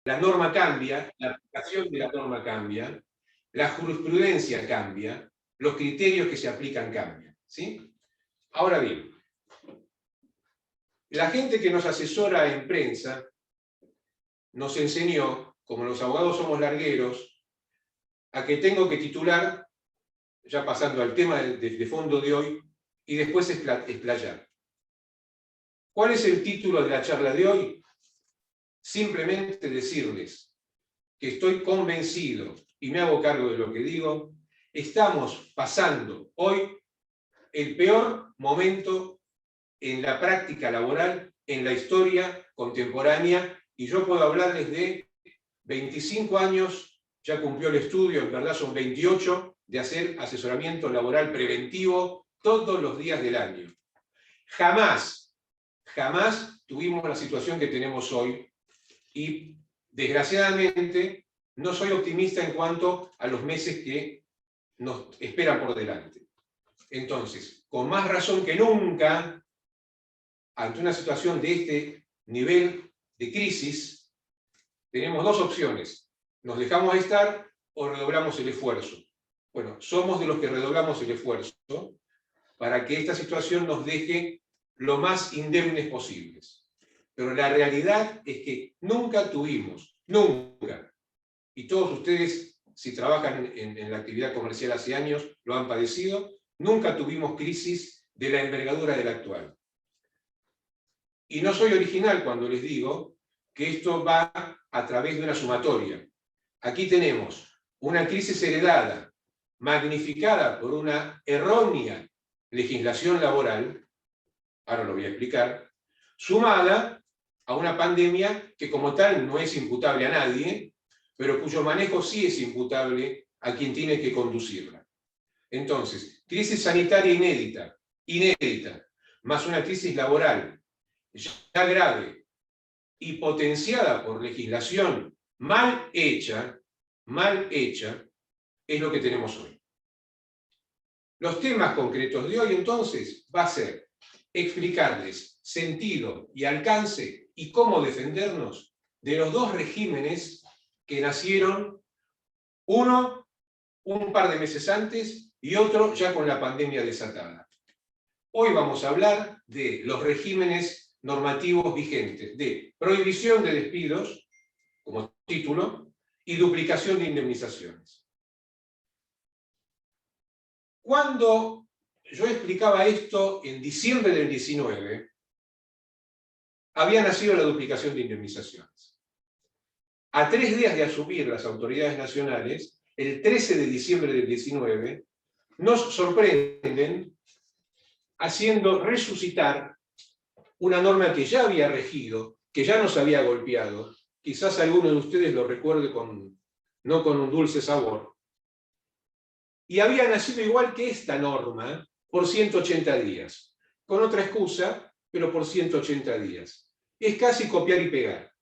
la norma cambia, la aplicación de la norma cambia, la jurisprudencia cambia, los criterios que se aplican cambian. ¿Sí? Ahora bien, la gente que nos asesora en prensa nos enseñó, como los abogados somos largueros, a que tengo que titular, ya pasando al tema de fondo de hoy, y después explayar. ¿Cuál es el título de la charla de hoy? Simplemente decirles que estoy convencido, y me hago cargo de lo que digo, estamos pasando hoy el peor momento en la práctica laboral, en la historia contemporánea, y yo puedo hablarles de 25 años, ya cumplió el estudio, en verdad son 28, de hacer asesoramiento laboral preventivo todos los días del año. Jamás tuvimos la situación que tenemos hoy, y desgraciadamente no soy optimista en cuanto a los meses que nos esperan por delante. Entonces, con más razón que nunca, ante una situación de este nivel de crisis, tenemos dos opciones: nos dejamos estar o redoblamos el esfuerzo. Bueno, somos de los que redoblamos el esfuerzo para que esta situación nos deje lo más indemnes posibles. Pero la realidad es que nunca tuvimos, nunca, y todos ustedes, si trabajan en la actividad comercial hace años, lo han padecido, nunca tuvimos crisis de la envergadura de la actual. Y no soy original cuando les digo que esto va a través de una sumatoria. Aquí tenemos una crisis heredada, magnificada por una errónea legislación laboral, ahora lo voy a explicar, sumada a una pandemia que como tal no es imputable a nadie, pero cuyo manejo sí es imputable a quien tiene que conducirla. Entonces, crisis sanitaria inédita, más una crisis laboral ya grave y potenciada por legislación mal hecha, es lo que tenemos hoy. Los temas concretos de hoy, entonces, va a ser explicarles sentido y alcance y cómo defendernos de los dos regímenes que nacieron, uno un par de meses antes y otro ya con la pandemia desatada. Hoy vamos a hablar de los regímenes normativos vigentes, de prohibición de despidos, como título, y duplicación de indemnizaciones. Cuando yo explicaba esto en diciembre del 19, había nacido la duplicación de indemnizaciones. A 3 días de asumir las autoridades nacionales, el 13 de diciembre del 19, nos sorprenden haciendo resucitar una norma que ya había regido, que ya nos había golpeado, quizás alguno de ustedes lo recuerde no con un dulce sabor, y había nacido igual que esta norma por 180 días, con otra excusa, pero por 180 días. Es casi copiar y pegar.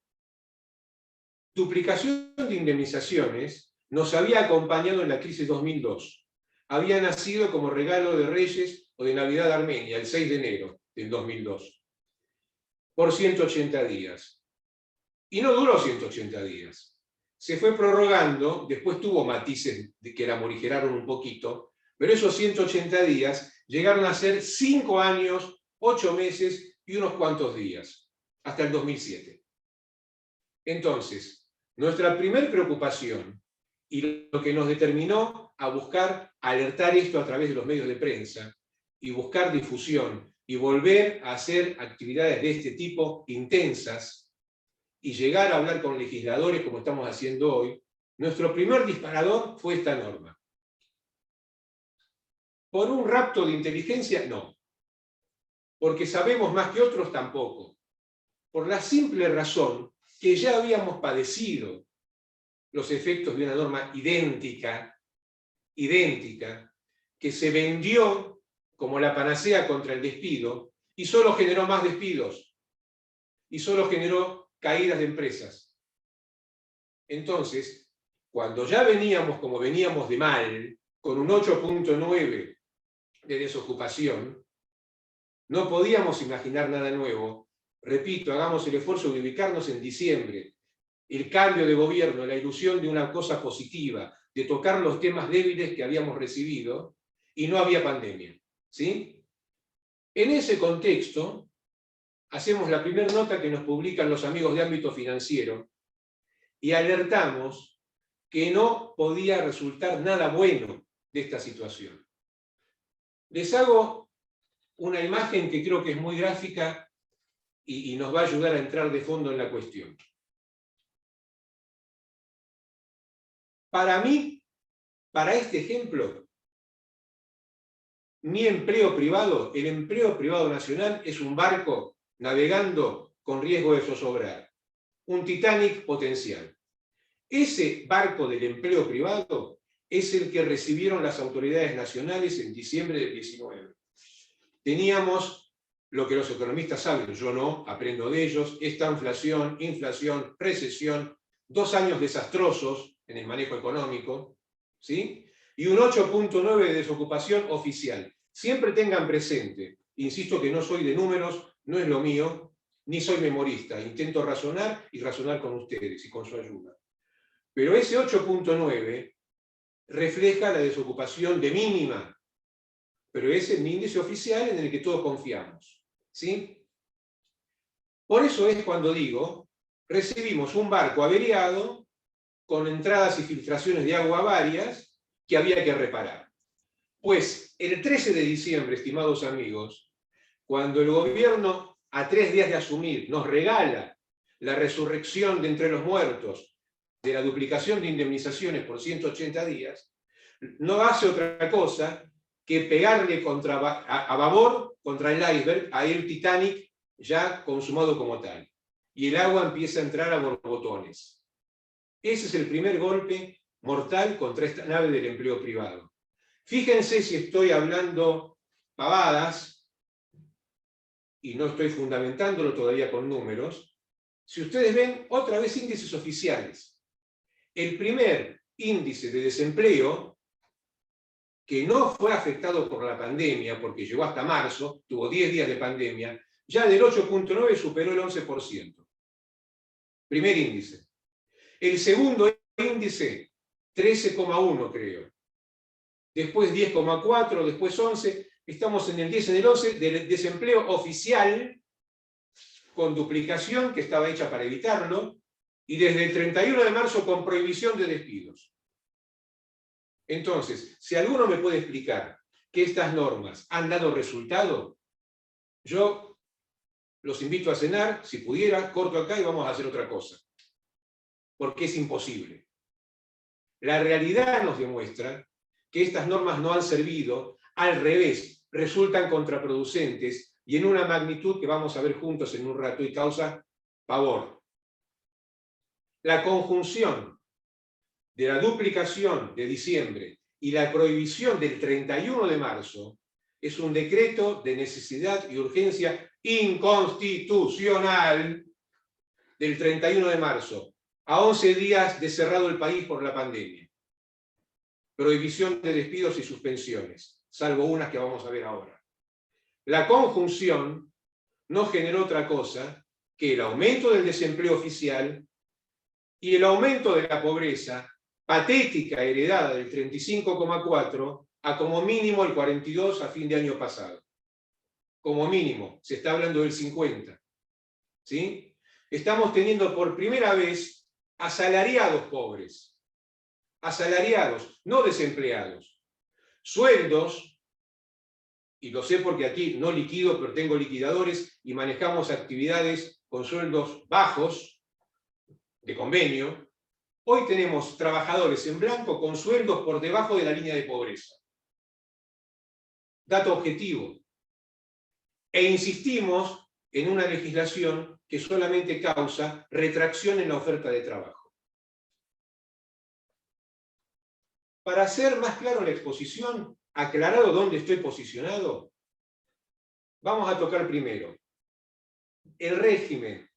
Duplicación de indemnizaciones nos había acompañado en la crisis 2002. Había nacido como regalo de Reyes o de Navidad de Armenia, el 6 de enero del 2002, por 180 días. Y no duró 180 días. Se fue prorrogando, después tuvo matices que la morigeraron un poquito, pero esos 180 días llegaron a ser 5 años, 8 meses y unos cuantos días, hasta el 2007. Entonces, nuestra primera preocupación, y lo que nos determinó a buscar alertar esto a través de los medios de prensa, y buscar difusión, y volver a hacer actividades de este tipo intensas, y llegar a hablar con legisladores como estamos haciendo hoy, nuestro primer disparador fue esta norma. ¿Por un rapto de inteligencia? No. Porque sabemos más que otros, tampoco. Por la simple razón que ya habíamos padecido los efectos de una norma idéntica, que se vendió como la panacea contra el despido y solo generó más despidos y solo generó caídas de empresas. Entonces, cuando ya veníamos como veníamos de mal, con un 8.9 de desocupación, no podíamos imaginar nada nuevo. Repito, hagamos el esfuerzo de ubicarnos en diciembre. el cambio de gobierno, la ilusión de una cosa positiva, de tocar los temas débiles que habíamos recibido, y no había pandemia. ¿Sí? En ese contexto, hacemos la primera nota que nos publican los amigos de ámbito financiero y alertamos que no podía resultar nada bueno de esta situación. Les hago una imagen que creo que es muy gráfica y nos va a ayudar a entrar de fondo en la cuestión. Para mí, para este ejemplo, mi empleo privado, el empleo privado nacional, es un barco navegando con riesgo de zozobrar. Un Titanic potencial. Ese barco del empleo privado es el que recibieron las autoridades nacionales en diciembre del 19. Teníamos lo que los economistas saben, yo no, aprendo de ellos, esta inflación, recesión, 2 años desastrosos en el manejo económico, ¿sí? Y un 8.9 de desocupación oficial. Siempre tengan presente, insisto que no soy de números, no es lo mío, ni soy memorista, intento razonar y razonar con ustedes y con su ayuda. Pero ese 8.9 refleja la desocupación de mínima, pero es el índice oficial en el que todos confiamos. ¿Sí? Por eso es cuando digo, recibimos un barco averiado con entradas y filtraciones de agua varias que había que reparar. Pues el 13 de diciembre, estimados amigos, cuando el gobierno, a 3 días de asumir, nos regala la resurrección de entre los muertos, de la duplicación de indemnizaciones por 180 días, no hace otra cosa que pegarle a babor contra el iceberg, a el Titanic ya consumado como tal. Y el agua empieza a entrar a borbotones. Ese es el primer golpe mortal contra esta nave del empleo privado. Fíjense si estoy hablando pavadas, y no estoy fundamentándolo todavía con números. Si ustedes ven, otra vez índices oficiales. El primer índice de desempleo, que no fue afectado por la pandemia, porque llegó hasta marzo, tuvo 10 días de pandemia, ya del 8.9 superó el 11%. Primer índice. El segundo índice, 13,1 creo. Después 10,4, después 11. Estamos en el 10, en el 11, del desempleo oficial, con duplicación, que estaba hecha para evitarlo, y desde el 31 de marzo con prohibición de despidos. Entonces, si alguno me puede explicar que estas normas han dado resultado, yo los invito a cenar, si pudiera, corto acá y vamos a hacer otra cosa. Porque es imposible. La realidad nos demuestra que estas normas no han servido, al revés, resultan contraproducentes y en una magnitud que vamos a ver juntos en un rato y causa pavor. La conjunción de la duplicación de diciembre y la prohibición del 31 de marzo es un decreto de necesidad y urgencia inconstitucional del 31 de marzo, a 11 días de cerrado el país por la pandemia. Prohibición de despidos y suspensiones, salvo unas que vamos a ver ahora. La conjunción no generó otra cosa que el aumento del desempleo oficial y el aumento de la pobreza patética heredada del 35,4 a como mínimo el 42 a fin de año pasado. Como mínimo, se está hablando del 50. ¿Sí? Estamos teniendo por primera vez asalariados pobres. Asalariados, no desempleados. Sueldos, y lo sé porque aquí no liquido, pero tengo liquidadores y manejamos actividades con sueldos bajos, de convenio. Hoy tenemos trabajadores en blanco con sueldos por debajo de la línea de pobreza. Dato objetivo. E insistimos en una legislación que solamente causa retracción en la oferta de trabajo. Para hacer más claro la exposición, aclarado dónde estoy posicionado, vamos a tocar primero el régimen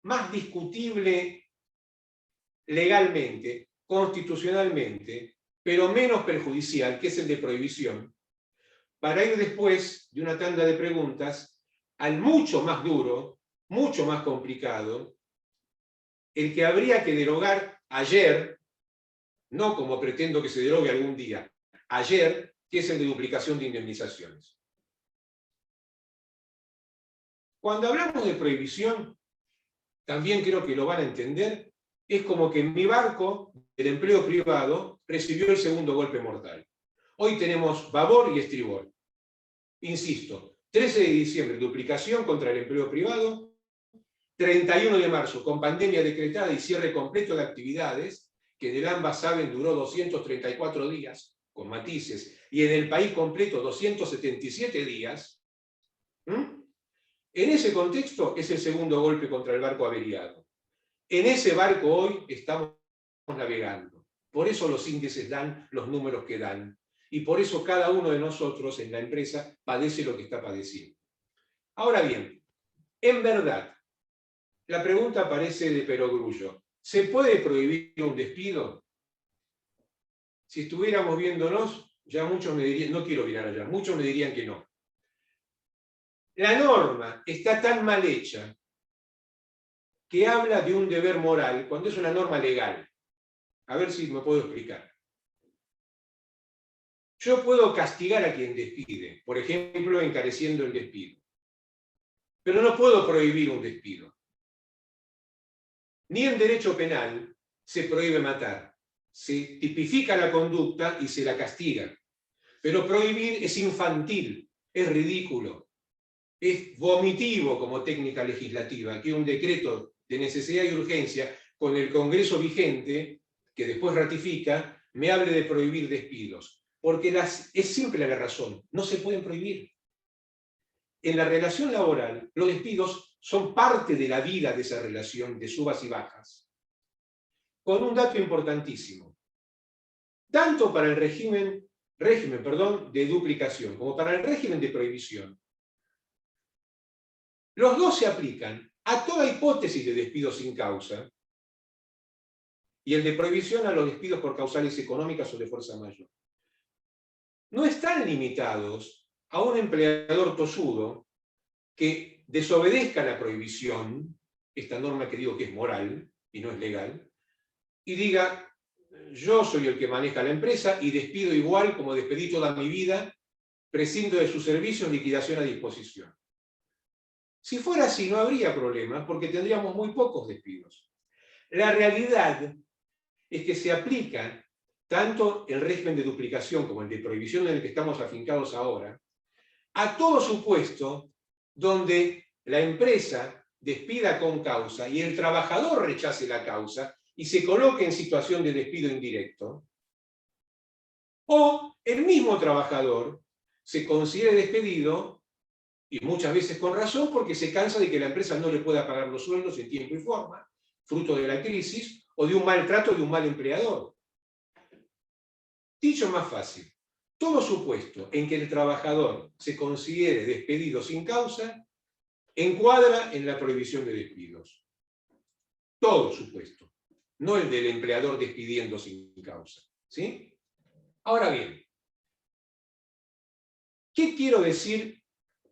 más discutible legalmente, constitucionalmente, pero menos perjudicial, que es el de prohibición, para ir después de una tanda de preguntas al mucho más duro, mucho más complicado, el que habría que derogar ayer, no como pretendo que se derogue algún día, ayer, que es el de duplicación de indemnizaciones. Cuando hablamos de prohibición, también creo que lo van a entender, es como que mi barco, el empleo privado, recibió el segundo golpe mortal. Hoy tenemos babor y estribor. Insisto, 13 de diciembre, duplicación contra el empleo privado, 31 de marzo, con pandemia decretada y cierre completo de actividades, que en el AMBA, saben, duró 234 días, con matices, y en el país completo 277 días. En ese contexto es el segundo golpe contra el barco averiado. En ese barco hoy estamos navegando. Por eso los índices dan los números que dan. Y por eso cada uno de nosotros en la empresa padece lo que está padeciendo. Ahora bien, en verdad, la pregunta parece de perogrullo. ¿Se puede prohibir un despido? Si estuviéramos viéndonos, ya muchos me dirían, no quiero mirar allá, muchos me dirían que no. La norma está tan mal hecha que habla de un deber moral cuando es una norma legal. A ver si me puedo explicar. Yo puedo castigar a quien despide, por ejemplo, encareciendo el despido. Pero no puedo prohibir un despido. Ni en derecho penal se prohíbe matar. Se tipifica la conducta y se la castiga. Pero prohibir es infantil, es ridículo, es vomitivo como técnica legislativa, que un decreto de necesidad y urgencia con el Congreso vigente, que después ratifica, me hable de prohibir despidos. Porque es simple la razón, no se pueden prohibir. En la relación laboral, los despidos son parte de la vida de esa relación, de subas y bajas. Con un dato importantísimo. Tanto para el régimen de duplicación como para el régimen de prohibición, los dos se aplican a toda hipótesis de despido sin causa y el de prohibición a los despidos por causales económicas o de fuerza mayor. No están limitados a un empleador tosudo que desobedezca la prohibición, esta norma que digo que es moral y no es legal, y diga, yo soy el que maneja la empresa y despido igual como despedí toda mi vida, prescindo de sus servicios, liquidación a disposición. Si fuera así, no habría problema, porque tendríamos muy pocos despidos. La realidad es que se aplica tanto el régimen de duplicación como el de prohibición en el que estamos afincados ahora, a todo supuesto donde la empresa despida con causa y el trabajador rechace la causa y se coloque en situación de despido indirecto, o el mismo trabajador se considere despedido, y muchas veces con razón, porque se cansa de que la empresa no le pueda pagar los sueldos en tiempo y forma, fruto de la crisis, o de un maltrato de un mal empleador. Dicho más fácil, todo supuesto en que el trabajador se considere despedido sin causa, encuadra en la prohibición de despidos. Todo supuesto, no el del empleador despidiendo sin causa. ¿Sí? Ahora bien, ¿qué quiero decir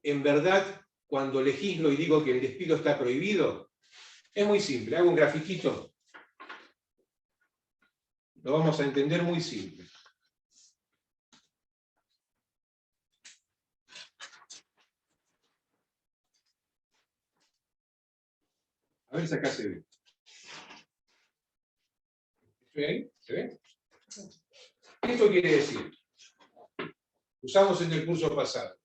en verdad cuando legislo y digo que el despido está prohibido? Es muy simple, hago un grafiquito. Lo vamos a entender muy simple. A ver si acá se ve. ¿Se ve ahí? ¿Se ve? Esto quiere decir, usamos en el curso pasado,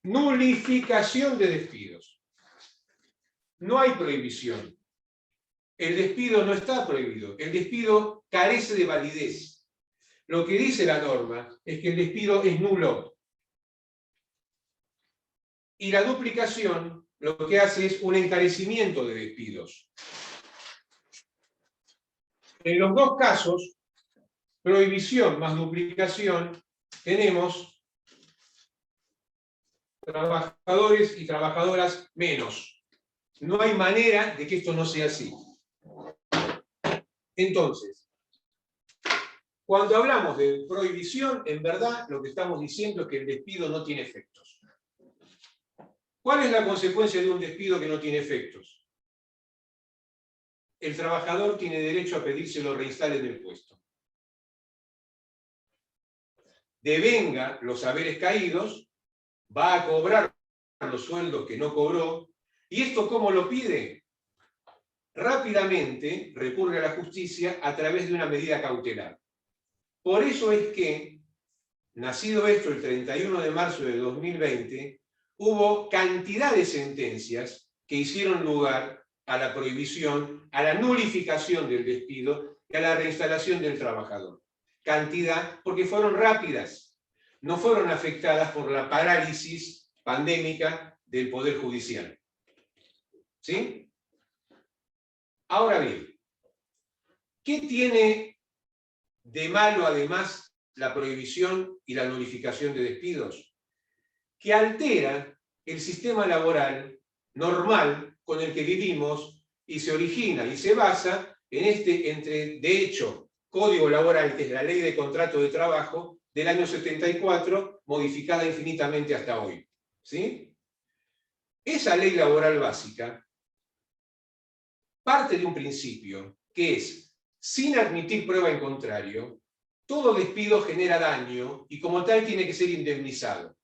nulificación de despidos. No hay prohibición. El despido no está prohibido. El despido carece de validez. Lo que dice la norma es que el despido es nulo. Y la duplicación lo que hace es un encarecimiento de despidos. En los dos casos, prohibición más duplicación, tenemos trabajadores y trabajadoras menos. No hay manera de que esto no sea así. Entonces, cuando hablamos de prohibición, en verdad lo que estamos diciendo es que el despido no tiene efectos. ¿Cuál es la consecuencia de un despido que no tiene efectos? el trabajador tiene derecho a pedir se lo reinstalen en el puesto. Devenga los haberes caídos, va a cobrar los sueldos que no cobró. ¿Y esto cómo lo pide? Rápidamente recurre a la justicia a través de una medida cautelar. Por eso es que, nacido esto el 31 de marzo de 2020, hubo cantidad de sentencias que hicieron lugar a la prohibición, a la nulificación del despido y a la reinstalación del trabajador. Cantidad, porque fueron rápidas, no fueron afectadas por la parálisis pandémica del Poder Judicial. ¿Sí? Ahora bien, ¿qué tiene de malo además la prohibición y la nulificación de despidos? Que altera el sistema laboral normal con el que vivimos y se origina y se basa en de hecho, Código Laboral, que es la Ley de Contrato de Trabajo del año 74, modificada infinitamente hasta hoy. ¿Sí? Esa ley laboral básica parte de un principio que es, sin admitir prueba en contrario, todo despido genera daño y como tal tiene que ser indemnizado.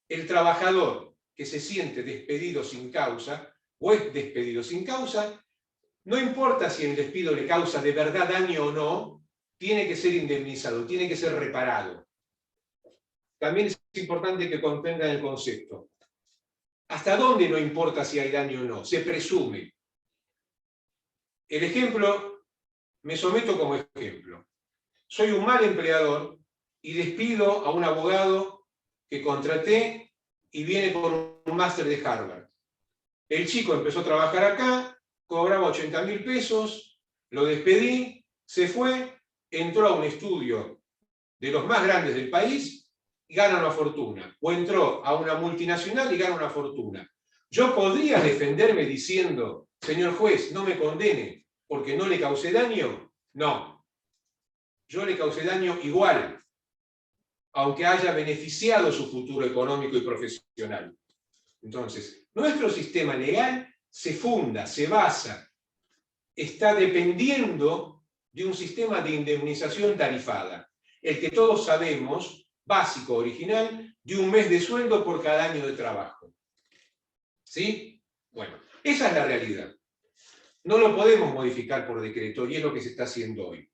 El trabajador que se siente despedido sin causa o es despedido sin causa, no importa si el despido le causa de verdad daño o no, tiene que ser indemnizado, tiene que ser reparado. También es importante que comprendan el concepto. ¿Hasta dónde no importa si hay daño o no? Se presume. El ejemplo, me someto como ejemplo. Soy un mal empleador y despido a un abogado que contraté y viene con un máster de Harvard. El chico empezó a trabajar acá, cobraba 80.000 pesos, lo despedí, se fue, entró a un estudio de los más grandes del país y gana una fortuna. O entró a una multinacional y gana una fortuna. Yo podría defenderme diciendo, señor juez, no me condene porque no le causé daño. No. Yo le causé daño igual, aunque haya beneficiado su futuro económico y profesional. Entonces, nuestro sistema legal se funda, se basa, está dependiendo de un sistema de indemnización tarifada, el que todos sabemos, básico, original, de un mes de sueldo por cada año de trabajo. ¿Sí? Bueno, esa es la realidad. No lo podemos modificar por decreto y es lo que se está haciendo hoy.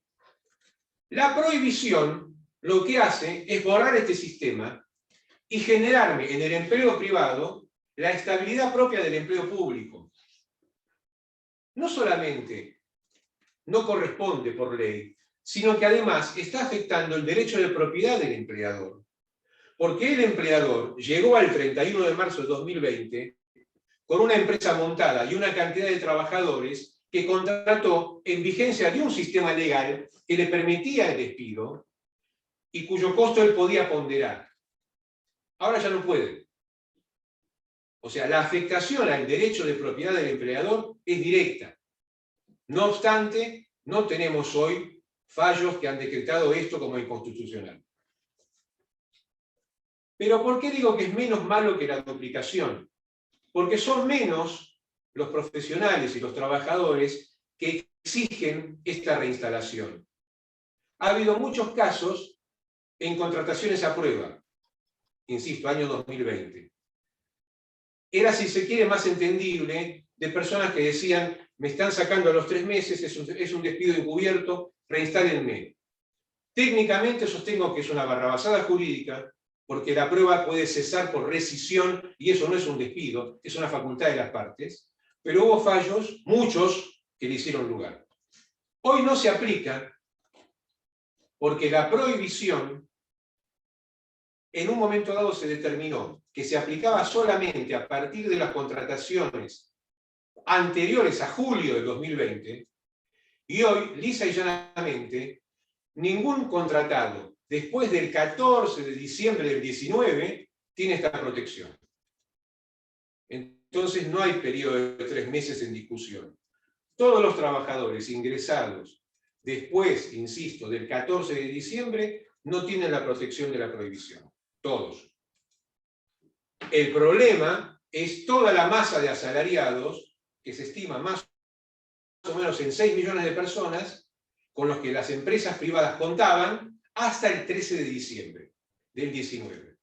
La prohibición lo que hace es borrar este sistema y generarme en el empleo privado la estabilidad propia del empleo público. No solamente no corresponde por ley, sino que además está afectando el derecho de propiedad del empleador. Porque el empleador llegó al 31 de marzo de 2020 con una empresa montada y una cantidad de trabajadores que contrató en vigencia de un sistema legal que le permitía el despido y cuyo costo él podía ponderar. Ahora ya no puede. O sea, la afectación al derecho de propiedad del empleador es directa. No obstante, no tenemos hoy fallos que han decretado esto como inconstitucional. Pero ¿por qué digo que es menos malo que la duplicación? Porque son menos los profesionales y los trabajadores que exigen esta reinstalación. Ha habido muchos casos en contrataciones a prueba, insisto, año 2020. Era, si se quiere, más entendible de personas que decían, me están sacando a los 3 meses, es un despido encubierto, reinstálenme. Técnicamente sostengo que es una barrabasada jurídica, porque la prueba puede cesar por rescisión, y eso no es un despido, es una facultad de las partes, pero hubo fallos, muchos, que le hicieron lugar. Hoy no se aplica, porque la prohibición, en un momento dado se determinó que se aplicaba solamente a partir de las contrataciones anteriores a julio de 2020, y hoy, lisa y llanamente, ningún contratado después del 14 de diciembre del 19 tiene esta protección. Entonces no hay periodo de 3 meses en discusión. Todos los trabajadores ingresados después, insisto, del 14 de diciembre no tienen la protección de la prohibición. Todos. El problema es toda la masa de asalariados, que se estima más o menos en 6 millones de personas con los que las empresas privadas contaban hasta el 13 de diciembre del 19.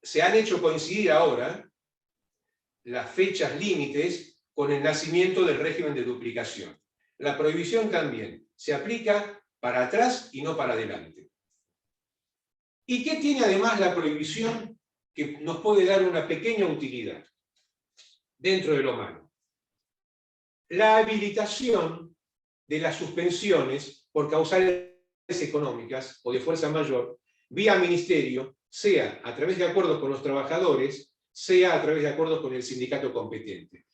Se han hecho coincidir ahora las fechas límites con el nacimiento del régimen de duplicación. La prohibición también se aplica para atrás y no para adelante. ¿Y qué tiene además la prohibición que nos puede dar una pequeña utilidad dentro de lo malo? La habilitación de las suspensiones por causales económicas o de fuerza mayor vía ministerio, sea a través de acuerdos con los trabajadores, sea a través de acuerdos con el sindicato competente.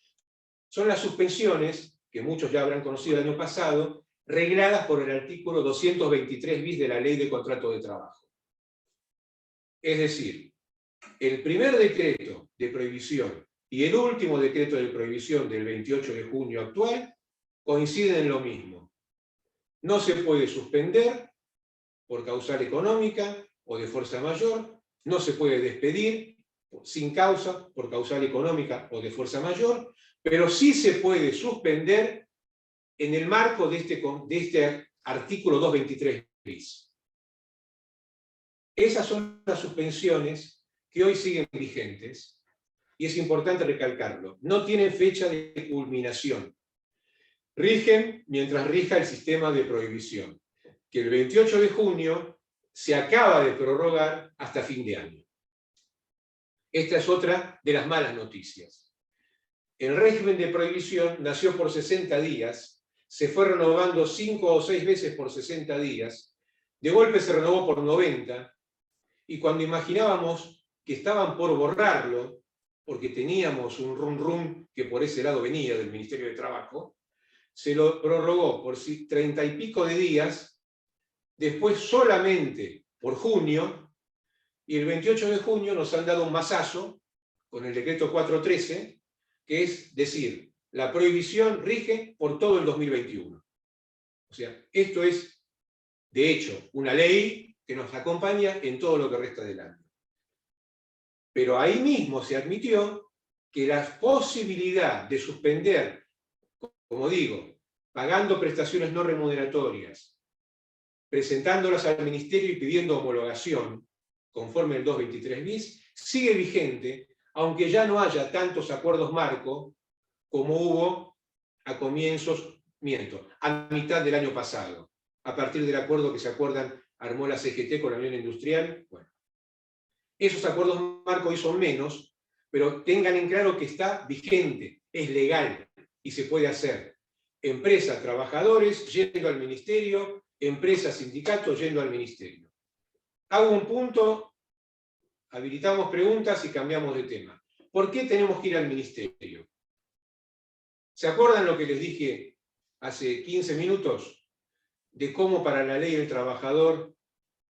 Son las suspensiones, que muchos ya habrán conocido el año pasado, regladas por el artículo 223 bis de la Ley de Contrato de Trabajo. Es decir, el primer decreto de prohibición y el último decreto de prohibición del 28 de junio actual coinciden en lo mismo. No se puede suspender por causal económica o de fuerza mayor, no se puede despedir sin causa por causal económica o de fuerza mayor, pero sí se puede suspender en el marco de este artículo 223 bis. Esas son las suspensiones que hoy siguen vigentes, y es importante recalcarlo, no tienen fecha de culminación. Rigen mientras rija el sistema de prohibición, que el 28 de junio se acaba de prorrogar hasta fin de año. Esta es otra de las malas noticias. El régimen de prohibición nació por 60 días, se fue renovando 5 o 6 veces por 60 días, de golpe se renovó por 90, y cuando imaginábamos que estaban por borrarlo, porque teníamos un rum que por ese lado venía del Ministerio de Trabajo, se lo prorrogó por 30 y pico de días, después solamente por junio, y el 28 de junio nos han dado un mazazo con el decreto 413, que es decir, la prohibición rige por todo el 2021. O sea, esto es, de hecho, una ley que nos acompaña en todo lo que resta del año. Pero ahí mismo se admitió que la posibilidad de suspender, como digo, pagando prestaciones no remuneratorias, presentándolas al Ministerio y pidiendo homologación, conforme el 223 bis, sigue vigente, aunque ya no haya tantos acuerdos marco como hubo a mitad del año pasado, a partir del acuerdo que se acuerdan, armó la CGT con la Unión Industrial. Bueno, esos acuerdos marco hoy son menos, pero tengan en claro que está vigente, es legal y se puede hacer. Empresas, trabajadores yendo al ministerio, empresas, sindicatos yendo al ministerio. Hago un punto, habilitamos preguntas y cambiamos de tema. ¿Por qué tenemos que ir al ministerio? ¿Se acuerdan lo que les dije hace 15 minutos de cómo para la ley el trabajador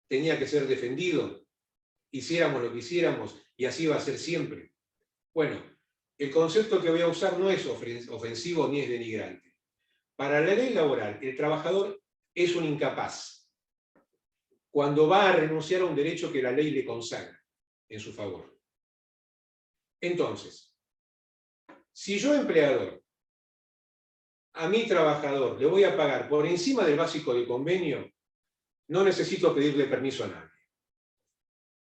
tenía que ser defendido? Hiciéramos lo que hiciéramos y así va a ser siempre. Bueno, el concepto que voy a usar no es ofensivo ni es denigrante. Para la ley laboral, el trabajador es un incapaz cuando va a renunciar a un derecho que la ley le consagra en su favor. Entonces, si yo, empleador, a mi trabajador le voy a pagar por encima del básico de convenio, no necesito pedirle permiso a nadie.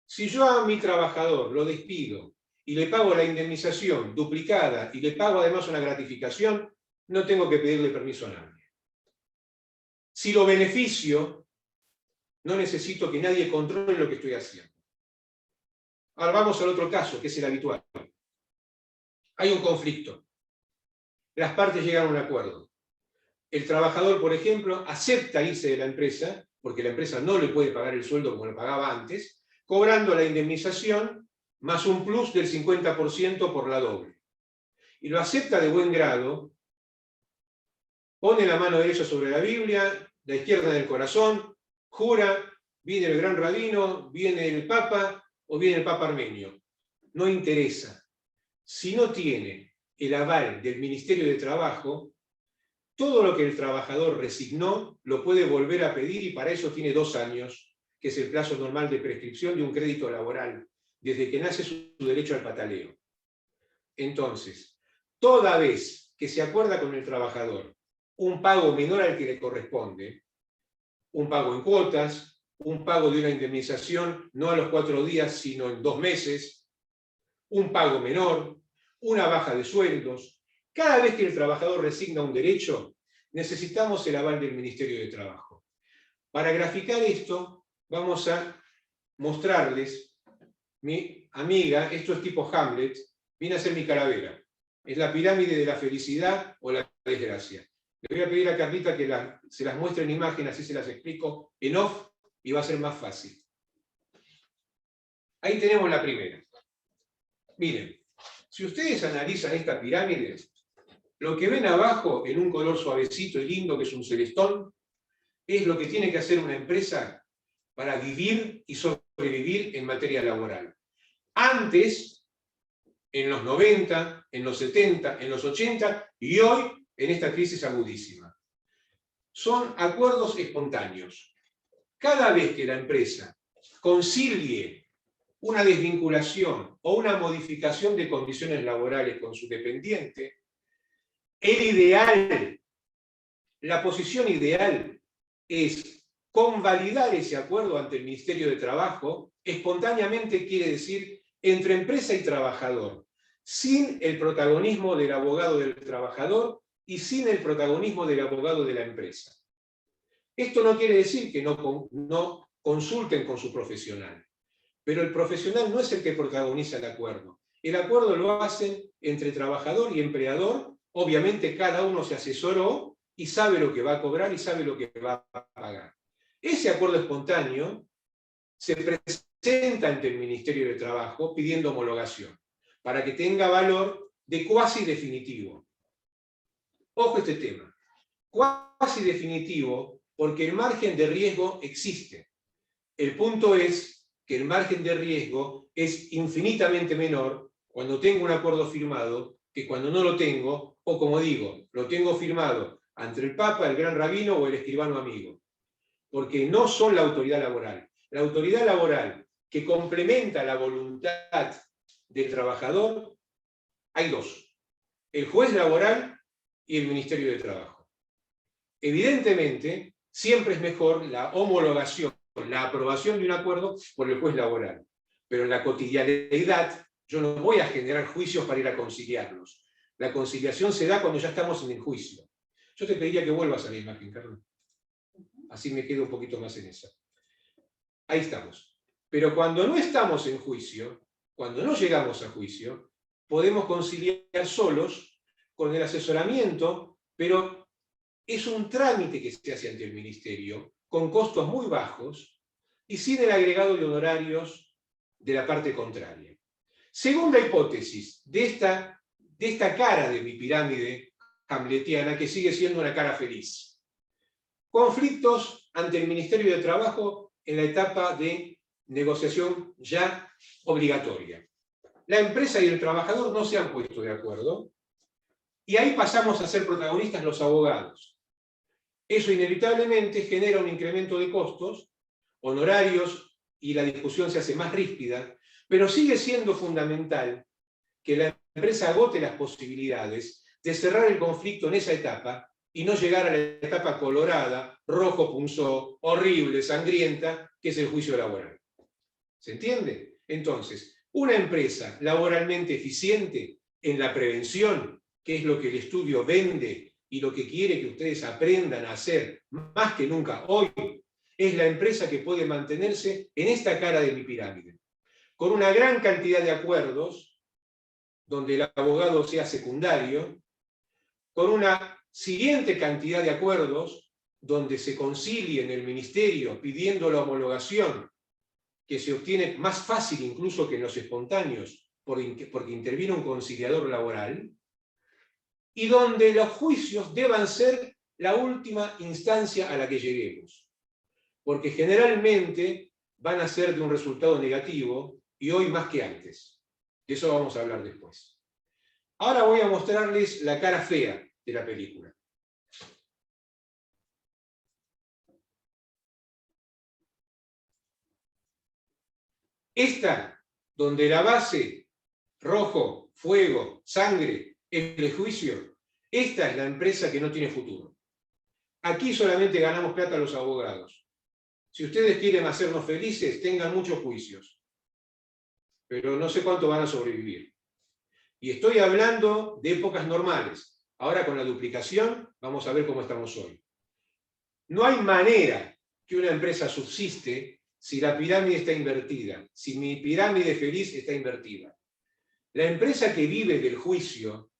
Si yo a mi trabajador lo despido y le pago la indemnización duplicada y le pago además una gratificación, no tengo que pedirle permiso a nadie. Si lo beneficio, no necesito que nadie controle lo que estoy haciendo. Ahora vamos al otro caso, que es el habitual. Hay un conflicto. Las partes llegan a un acuerdo. El trabajador, por ejemplo, acepta irse de la empresa, porque la empresa no le puede pagar el sueldo como le pagaba antes, cobrando la indemnización más un plus del 50% por la doble. Y lo acepta de buen grado, pone la mano derecha sobre la Biblia, la izquierda en el corazón, jura, viene el gran rabino, viene el papa o viene el papa armenio. No interesa. Si no tiene el aval del Ministerio de Trabajo, todo lo que el trabajador resignó lo puede volver a pedir y para eso tiene 2 años, que es el plazo normal de prescripción de un crédito laboral, desde que nace su derecho al pataleo. Entonces, toda vez que se acuerda con el trabajador un pago menor al que le corresponde, un pago en cuotas, un pago de una indemnización no a los 4 días, sino en 2 meses, un pago menor, una baja de sueldos. Cada vez que el trabajador resigna un derecho, necesitamos el aval del Ministerio de Trabajo. Para graficar esto, vamos a mostrarles, mi amiga, esto es tipo Hamlet, viene a ser mi calavera. Es la pirámide de la felicidad o la desgracia. Le voy a pedir a Carlita que se las muestre en imagen, así se las explico en off y va a ser más fácil. Ahí tenemos la primera. Miren, si ustedes analizan esta pirámide, lo que ven abajo en un color suavecito y lindo, que es un celestón, es lo que tiene que hacer una empresa para vivir y sobrevivir en materia laboral. Antes, en los 90, en los 70, en los 80 y hoy en esta crisis agudísima. Son acuerdos espontáneos. Cada vez que la empresa concilie una desvinculación o una modificación de condiciones laborales con su dependiente, el ideal, la posición ideal es convalidar ese acuerdo ante el Ministerio de Trabajo. Espontáneamente quiere decir entre empresa y trabajador, sin el protagonismo del abogado del trabajador y sin el protagonismo del abogado de la empresa. Esto no quiere decir que no consulten con su profesional, pero el profesional no es el que protagoniza el acuerdo. El acuerdo lo hacen entre trabajador y empleador. Obviamente cada uno se asesoró y sabe lo que va a cobrar y sabe lo que va a pagar. Ese acuerdo espontáneo se presenta ante el Ministerio de Trabajo pidiendo homologación, para que tenga valor de cuasi definitivo. Ojo este tema. Cuasi definitivo porque el margen de riesgo existe. El punto es que el margen de riesgo es infinitamente menor cuando tengo un acuerdo firmado que cuando no lo tengo, o como digo, lo tengo firmado ante el Papa, el Gran Rabino o el escribano amigo. Porque no son la autoridad laboral. La autoridad laboral que complementa la voluntad del trabajador, hay dos: el juez laboral y el Ministerio de Trabajo. Evidentemente, siempre es mejor la homologación, la aprobación de un acuerdo por el juez laboral. Pero en la cotidianeidad yo no voy a generar juicios para ir a conciliarlos. La conciliación se da cuando ya estamos en el juicio. Yo te pediría que vuelvas a la imagen, Carlos. Así me quedo un poquito más en esa. Ahí estamos. Pero cuando no estamos en juicio, cuando no llegamos a juicio, podemos conciliar solos con el asesoramiento, pero es un trámite que se hace ante el Ministerio, con costos muy bajos y sin el agregado de honorarios de la parte contraria. Segunda hipótesis de esta cara de mi pirámide hamletiana, que sigue siendo una cara feliz. Conflictos ante el Ministerio de Trabajo en la etapa de negociación ya obligatoria. La empresa y el trabajador no se han puesto de acuerdo y ahí pasamos a ser protagonistas los abogados. Eso inevitablemente genera un incremento de costos, honorarios, y la discusión se hace más ríspida, pero sigue siendo fundamental que la empresa agote las posibilidades de cerrar el conflicto en esa etapa y no llegar a la etapa colorada, rojo punzó, horrible, sangrienta, que es el juicio laboral. ¿Se entiende? Entonces, una empresa laboralmente eficiente en la prevención, que es lo que el estudio vende y lo que quiere que ustedes aprendan a hacer más que nunca hoy, es la empresa que puede mantenerse en esta cara de mi pirámide, con una gran cantidad de acuerdos, donde el abogado sea secundario, con una siguiente cantidad de acuerdos, donde se concilie en el ministerio pidiendo la homologación, que se obtiene más fácil incluso que en los espontáneos, porque interviene un conciliador laboral, y donde los juicios deban ser la última instancia a la que lleguemos, porque generalmente van a ser de un resultado negativo, y hoy más que antes. De eso vamos a hablar después. Ahora voy a mostrarles la cara fea de la película. Esta, donde la base, rojo, fuego, sangre, el juicio, esta es la empresa que no tiene futuro. Aquí solamente ganamos plata los abogados. Si ustedes quieren hacernos felices, tengan muchos juicios. Pero no sé cuánto van a sobrevivir. Y estoy hablando de épocas normales. Ahora con la duplicación, vamos a ver cómo estamos hoy. No hay manera que una empresa subsiste si la pirámide está invertida, si mi pirámide feliz está invertida. La empresa que vive del juicio,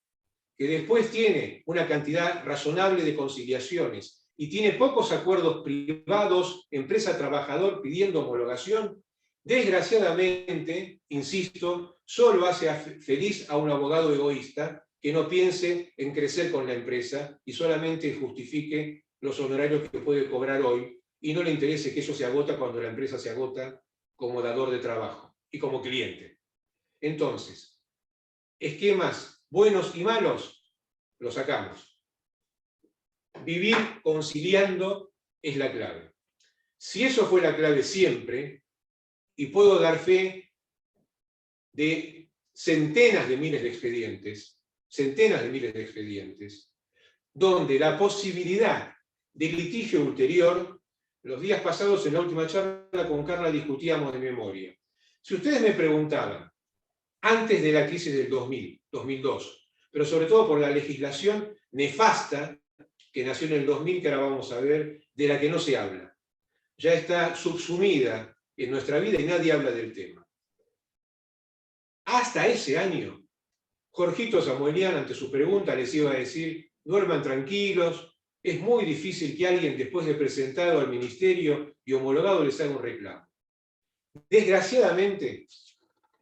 que después tiene una cantidad razonable de conciliaciones y tiene pocos acuerdos privados, empresa-trabajador pidiendo homologación, desgraciadamente, insisto, solo hace feliz a un abogado egoísta que no piense en crecer con la empresa y solamente justifique los honorarios que puede cobrar hoy y no le interese que eso se agota cuando la empresa se agota como dador de trabajo y como cliente. Entonces, esquemas buenos y malos los sacamos. Vivir conciliando es la clave. Si eso fue la clave siempre, y puedo dar fe de centenas de miles de expedientes, donde la posibilidad de litigio ulterior, los días pasados en la última charla con Carla discutíamos de memoria. Si ustedes me preguntaban, antes de la crisis del 2002, pero sobre todo por la legislación nefasta que nació en el 2000, que ahora vamos a ver, de la que no se habla. Ya está subsumida en nuestra vida y nadie habla del tema. Hasta ese año, Jorgito Samuelian, ante su pregunta, les iba a decir, duerman tranquilos, es muy difícil que alguien, después de presentado al ministerio y homologado, les haga un reclamo. Desgraciadamente,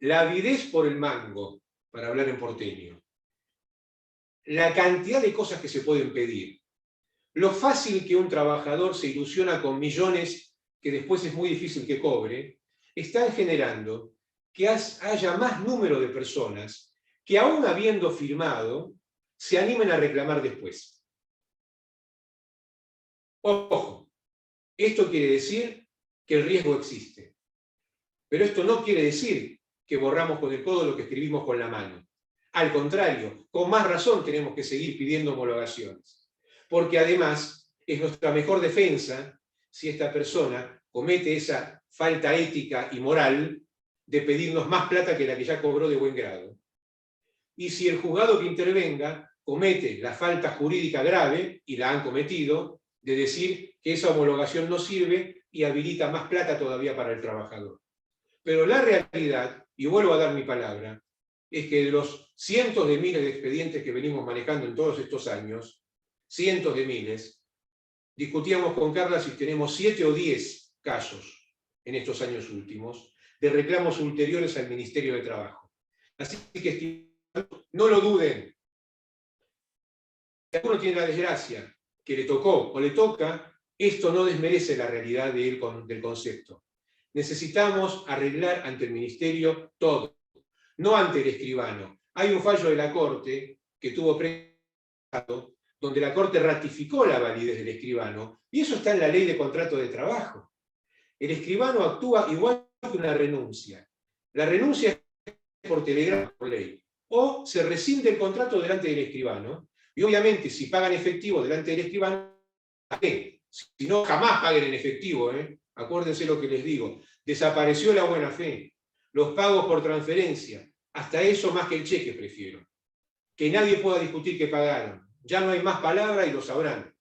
la avidez por el mango, para hablar en porteño, la cantidad de cosas que se pueden pedir, lo fácil que un trabajador se ilusiona con millones que después es muy difícil que cobre, están generando que haya más número de personas que, aún habiendo firmado, se animen a reclamar después. Ojo, esto quiere decir que el riesgo existe. Pero esto no quiere decir que borramos con el codo lo que escribimos con la mano. Al contrario, con más razón tenemos que seguir pidiendo homologaciones. Porque además es nuestra mejor defensa si esta persona comete esa falta ética y moral de pedirnos más plata que la que ya cobró de buen grado. Y si el juzgado que intervenga comete la falta jurídica grave, y la han cometido, de decir que esa homologación no sirve y habilita más plata todavía para el trabajador. Pero la realidad, y vuelvo a dar mi palabra, es que de los cientos de miles de expedientes que venimos manejando en todos estos años, cientos de miles, discutíamos con Carla si tenemos 7 o 10 casos en estos años últimos de reclamos ulteriores al Ministerio de Trabajo. Así que no lo duden. Si alguno tiene la desgracia que le tocó o le toca, esto no desmerece la realidad del concepto. Necesitamos arreglar ante el Ministerio todo, no ante el escribano. Hay un fallo de la Corte que tuvo donde la Corte ratificó la validez del escribano, y eso está en la Ley de Contrato de Trabajo. El escribano actúa igual que una renuncia. La renuncia es por telegrama, por ley. O se rescinde el contrato delante del escribano, y obviamente si pagan efectivo delante del escribano, si no, jamás paguen en efectivo, acuérdense lo que les digo. Desapareció la buena fe, los pagos por transferencia, hasta eso más que el cheque prefiero. Que nadie pueda discutir que pagaron. Ya no hay más palabra y lo sabrán.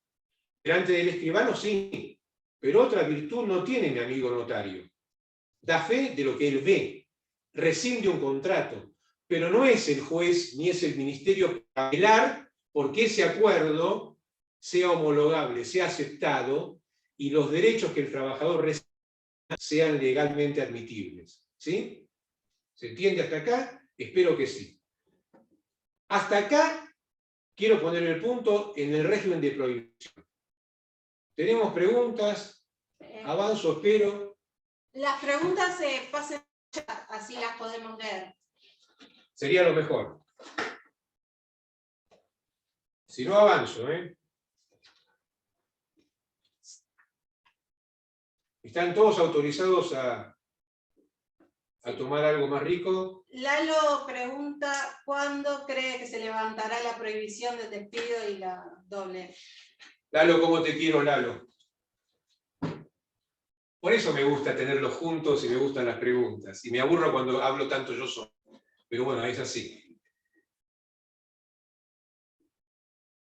Delante del escribano sí, pero otra virtud no tiene mi amigo notario. Da fe de lo que él ve, rescinde un contrato, pero no es el juez ni es el ministerio para velar porque ese acuerdo sea homologable, sea aceptado y los derechos que el trabajador recibe sean legalmente admitibles. ¿Sí? ¿Se entiende hasta acá? Espero que sí. Hasta acá quiero poner el punto en el régimen de prohibición. ¿Tenemos preguntas? Avanzo, espero. Las preguntas se pasen en el chat, así las podemos leer. Sería lo mejor. Si no, avanzo, ¿Están todos autorizados a tomar algo más rico? Lalo pregunta, ¿cuándo cree que se levantará la prohibición del despido y la doble? Lalo, ¿cómo te quiero, Lalo? Por eso me gusta tenerlos juntos y me gustan las preguntas. Y me aburro cuando hablo tanto yo solo. Pero bueno, es así.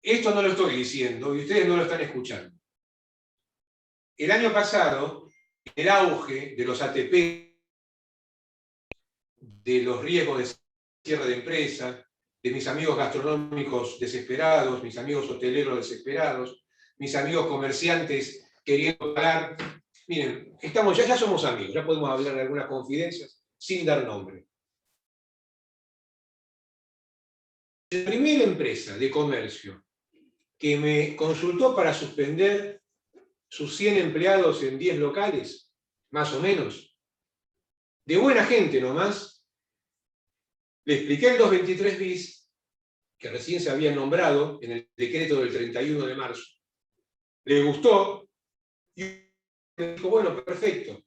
Esto no lo estoy diciendo y ustedes no lo están escuchando. El año pasado, el auge de los ATP, de los riesgos de cierre de empresa, de mis amigos gastronómicos desesperados, mis amigos hoteleros desesperados, mis amigos comerciantes queriendo pagar. Miren, ya somos amigos, ya podemos hablar de algunas confidencias sin dar nombre. La primera empresa de comercio que me consultó para suspender sus 100 empleados en 10 locales, más o menos, de buena gente nomás, le expliqué el 223 bis, que recién se había nombrado en el decreto del 31 de marzo. Le gustó y me dijo, bueno, perfecto,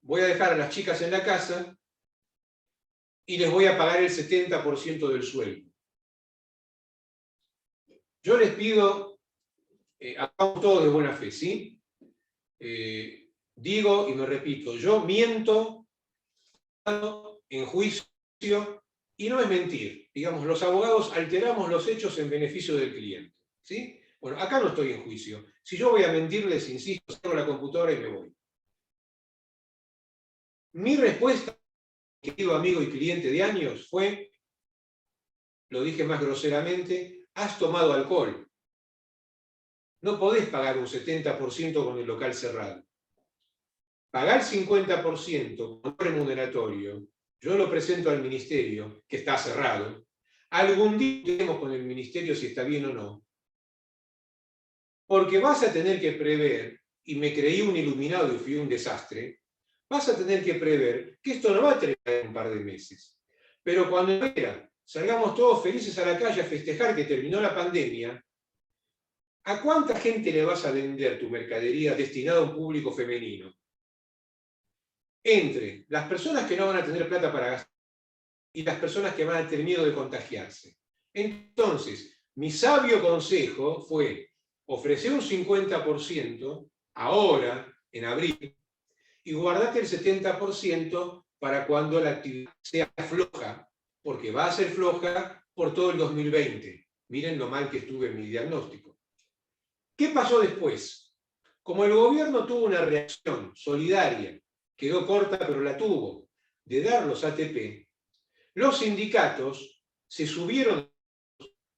voy a dejar a las chicas en la casa y les voy a pagar el 70% del sueldo. Yo les pido, hagamos todo de buena fe, ¿sí? Digo y me repito, yo miento en juicio y no es mentir. Digamos, los abogados alteramos los hechos en beneficio del cliente, ¿sí? Bueno, acá no estoy en juicio. Si yo voy a mentirles, insisto, cierro la computadora y me voy. Mi respuesta, querido amigo y cliente de años, fue, lo dije más groseramente, has tomado alcohol. No podés pagar un 70% con el local cerrado. Pagar 50% como remuneratorio, yo lo presento al ministerio, que está cerrado. Algún día veremos con el ministerio si está bien o no. Porque vas a tener que prever, y me creí un iluminado y fui un desastre, vas a tener que prever que esto no va a terminar en un par de meses. Pero cuando salgamos todos felices a la calle a festejar que terminó la pandemia, ¿a cuánta gente le vas a vender tu mercadería destinada a un público femenino? Entre las personas que no van a tener plata para gastar y las personas que van a tener miedo de contagiarse. Entonces, mi sabio consejo fue ofrecer un 50% ahora, en abril, y guardate el 70% para cuando la actividad sea floja, porque va a ser floja por todo el 2020. Miren lo mal que estuve en mi diagnóstico. ¿Qué pasó después? Como el gobierno tuvo una reacción solidaria, quedó corta pero la tuvo, de dar los ATP, los sindicatos se subieron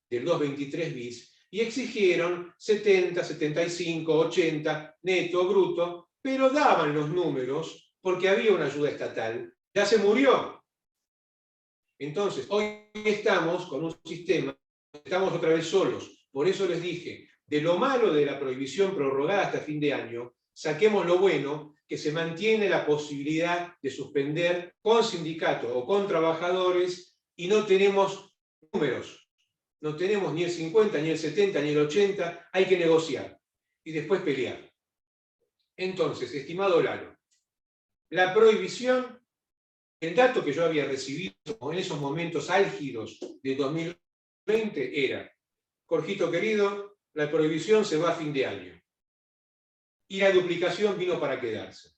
del 223 bis y exigieron 70, 75, 80 neto, bruto, pero daban los números porque había una ayuda estatal. Ya se murió. Entonces, hoy estamos con un sistema, estamos otra vez solos. Por eso les dije, de lo malo de la prohibición prorrogada hasta fin de año, saquemos lo bueno, que se mantiene la posibilidad de suspender con sindicato o con trabajadores y no tenemos números. No tenemos ni el 50, ni el 70, ni el 80, hay que negociar y después pelear. Entonces, estimado Lalo, la prohibición, el dato que yo había recibido en esos momentos álgidos de 2020 era, Jorgito querido, la prohibición se va a fin de año. Y la duplicación vino para quedarse.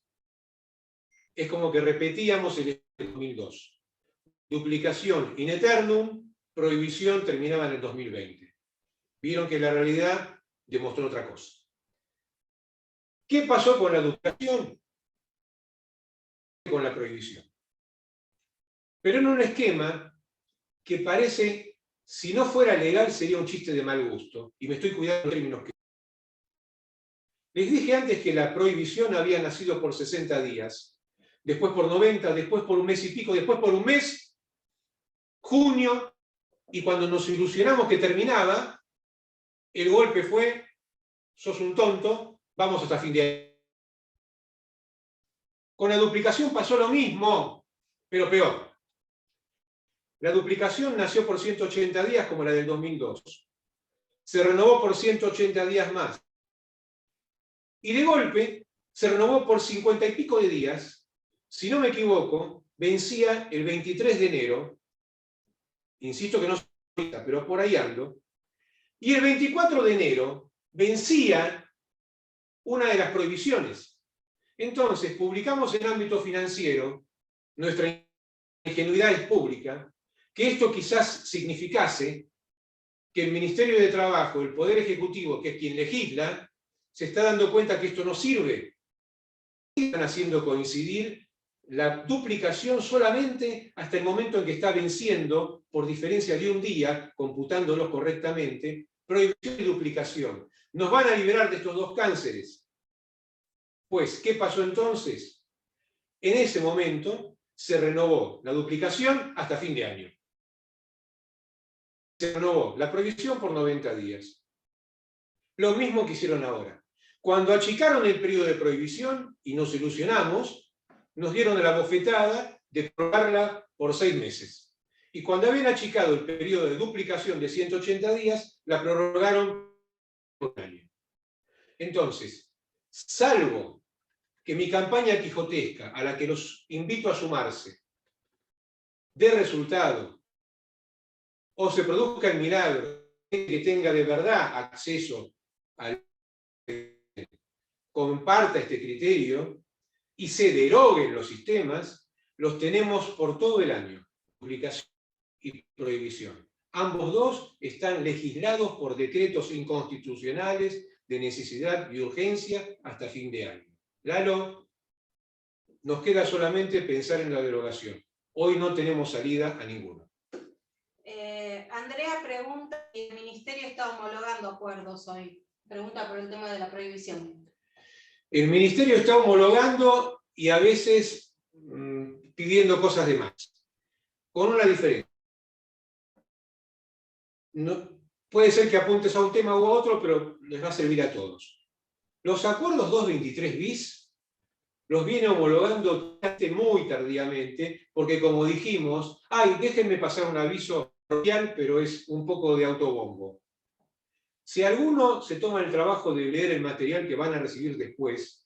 Es como que repetíamos el 2002. Duplicación in eternum, prohibición terminaba en el 2020. Vieron que la realidad demostró otra cosa. ¿Qué pasó con la duplicación? Con la prohibición. Pero en un esquema que parece, si no fuera legal, sería un chiste de mal gusto. Y me estoy cuidando de términos que... Les dije antes que la prohibición había nacido por 60 días, después por 90, después por un mes y pico, después por un mes, junio, y cuando nos ilusionamos que terminaba, el golpe fue, sos un tonto, vamos hasta fin de año. Con la duplicación pasó lo mismo, pero peor. La duplicación nació por 180 días como la del 2002. Se renovó por 180 días más. Y de golpe se renovó por 50 y pico de días. Si no me equivoco, vencía el 23 de enero. Insisto que no soy, pero por ahí ando. Y el 24 de enero vencía una de las prohibiciones. Entonces, publicamos en ámbito financiero, nuestra ingenuidad es pública, que esto quizás significase que el Ministerio de Trabajo, el Poder Ejecutivo, que es quien legisla, se está dando cuenta que esto no sirve. Están haciendo coincidir la duplicación solamente hasta el momento en que está venciendo, por diferencia de un día, computándolos correctamente, prohibición y duplicación. ¿Nos van a liberar de estos dos cánceres? Pues, ¿qué pasó entonces? En ese momento se renovó la duplicación hasta fin de año. Se renovó la prohibición por 90 días. Lo mismo que hicieron ahora. Cuando achicaron el periodo de prohibición y nos ilusionamos, nos dieron la bofetada de prorrogarla por 6 meses. Y cuando habían achicado el periodo de duplicación de 180 días, la prorrogaron por un año. Entonces, salvo que mi campaña quijotesca, a la que los invito a sumarse, dé resultado, o se produzca el milagro, que tenga de verdad acceso al comparta este criterio y se deroguen los sistemas, los tenemos por todo el año, duplicación y prohibición. Ambos dos están legislados por decretos inconstitucionales de necesidad y urgencia hasta fin de año. Lalo, nos queda solamente pensar en la derogación. Hoy no tenemos salida a ninguno. Andrea pregunta si el Ministerio está homologando acuerdos hoy. Pregunta por el tema de la prohibición. El Ministerio está homologando y a veces pidiendo cosas de más, con una diferencia. No, puede ser que apuntes a un tema u a otro, pero les va a servir a todos. Los acuerdos 223 bis los viene homologando muy tardíamente, porque como dijimos, déjenme pasar un aviso parroquial, pero es un poco de autobombo. Si alguno se toma el trabajo de leer el material que van a recibir después,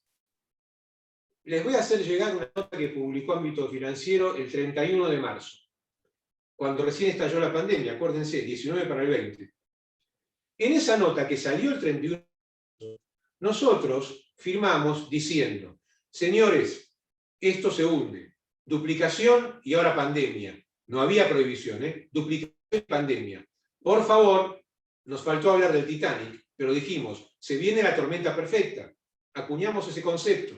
les voy a hacer llegar una nota que publicó Ámbito Financiero el 31 de marzo, cuando recién estalló la pandemia, acuérdense, 19 para el 20. En esa nota que salió el 31 de marzo, nosotros firmamos diciendo, señores, esto se hunde, duplicación y ahora pandemia. No había prohibición, duplicación y pandemia. Por favor, nos faltó hablar del Titanic, pero dijimos, se viene la tormenta perfecta. Acuñamos ese concepto.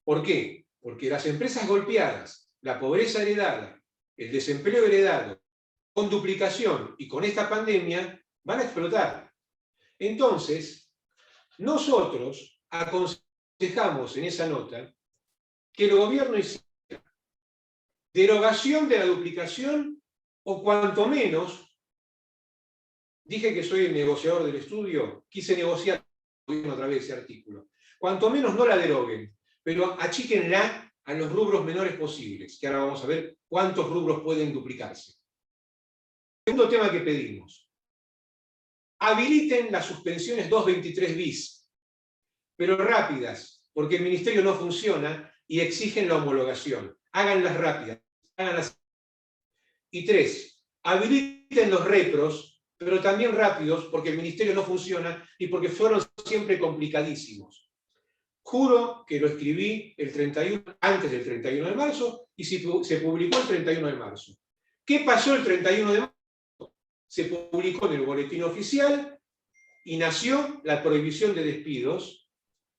¿Por qué? Porque las empresas golpeadas, la pobreza heredada, el desempleo heredado, con duplicación y con esta pandemia, van a explotar. Entonces, nosotros aconsejamos en esa nota que el gobierno hiciera derogación de la duplicación o cuanto menos, dije que soy el negociador del estudio, quise negociar otra vez ese artículo, cuanto menos no la deroguen, pero achíquenla a los rubros menores posibles, que ahora vamos a ver cuántos rubros pueden duplicarse. Segundo tema que pedimos, habiliten las suspensiones 223 bis, pero rápidas, porque el Ministerio no funciona y exigen la homologación. Háganlas rápidas, háganlas. Y 3, habiliten los repros, pero también rápidos, porque el Ministerio no funciona y porque fueron siempre complicadísimos. Juro que lo escribí el 31, antes del 31 de marzo y se publicó el 31 de marzo. ¿Qué pasó el 31 de marzo? Se publicó en el boletín oficial y nació la prohibición de despidos,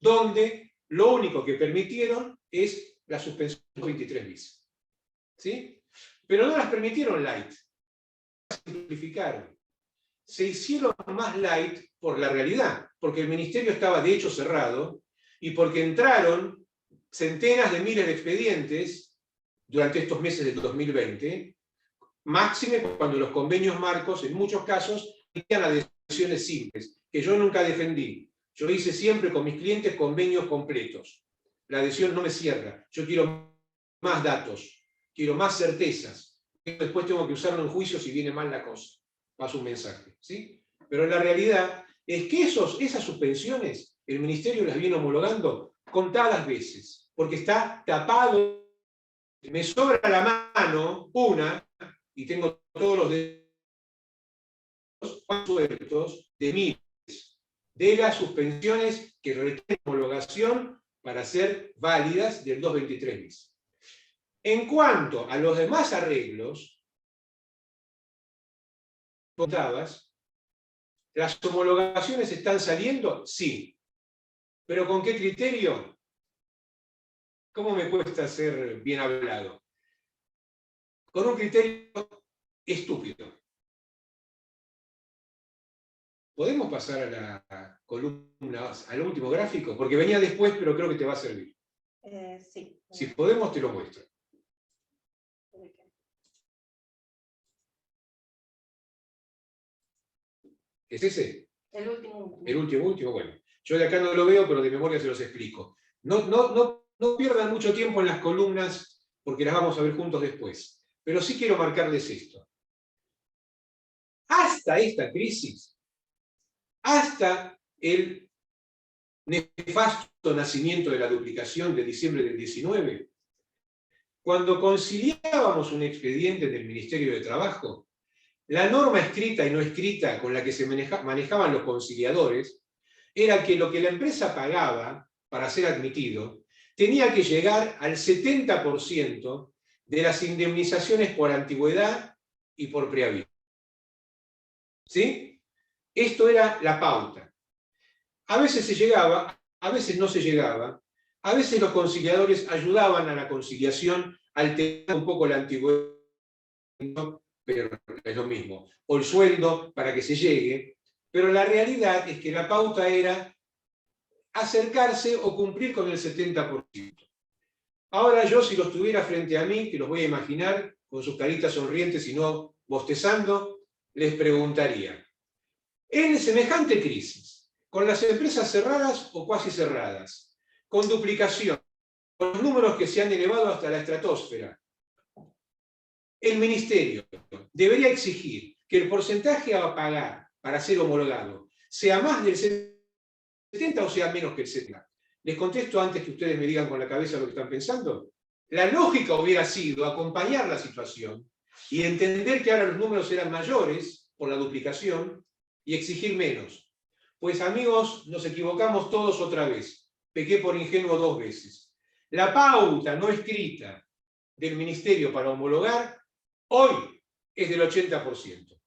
donde lo único que permitieron es la suspensión 23 bis. ¿Sí? Pero no las permitieron light, las simplificaron. Se hicieron más light por la realidad, porque el Ministerio estaba de hecho cerrado y porque entraron centenas de miles de expedientes durante estos meses de 2020, máxime cuando los convenios marcos, en muchos casos, tenían adhesiones simples, que yo nunca defendí. Yo hice siempre con mis clientes convenios completos. La adhesión no me cierra. Yo quiero más datos, quiero más certezas. Después tengo que usarlo en juicio si viene mal la cosa. Paso un mensaje. ¿Sí? Pero la realidad es que esas suspensiones, el Ministerio las viene homologando contadas veces, porque está tapado. Me sobra la mano una, y tengo todos los dedos sueltos de miles. de las suspensiones que requieren homologación para ser válidas del 223 bis. En cuanto a los demás arreglos, ¿las homologaciones están saliendo? Sí. ¿Pero con qué criterio? ¿Cómo me cuesta ser bien hablado? Con un criterio estúpido. ¿Podemos pasar a la columna, al último gráfico? Porque venía después, pero creo que te va a servir. Sí. Si podemos, te lo muestro. ¿Es ese? El último. El último, bueno. Yo de acá no lo veo, pero de memoria se los explico. No pierdan mucho tiempo en las columnas, porque las vamos a ver juntos después. Pero sí quiero marcarles esto. Hasta esta crisis, hasta el nefasto nacimiento de la duplicación de diciembre del 19, cuando conciliábamos un expediente del Ministerio de Trabajo, la norma escrita y no escrita con la que se manejaban los conciliadores era que lo que la empresa pagaba para ser admitido tenía que llegar al 70% de las indemnizaciones por antigüedad y por preaviso. ¿Sí? Esto era la pauta. A veces se llegaba, a veces no se llegaba, a veces los conciliadores ayudaban a la conciliación alterando un poco la antigüedad, pero es lo mismo, o el sueldo para que se llegue, pero la realidad es que la pauta era acercarse o cumplir con el 70%. Ahora yo, si los tuviera frente a mí, que los voy a imaginar con sus caritas sonrientes y no bostezando, les preguntaría, en semejante crisis, con las empresas cerradas o cuasi cerradas, con duplicación, con los números que se han elevado hasta la estratosfera, el Ministerio debería exigir que el porcentaje a pagar para ser homologado sea más del 70 o sea menos que el 70. Les contesto antes que ustedes me digan con la cabeza lo que están pensando. La lógica hubiera sido acompañar la situación y entender que ahora los números eran mayores por la duplicación y exigir menos. Pues amigos, nos equivocamos todos otra vez. Pequé por ingenuo 2 veces. La pauta no escrita del Ministerio para homologar hoy es del 80%.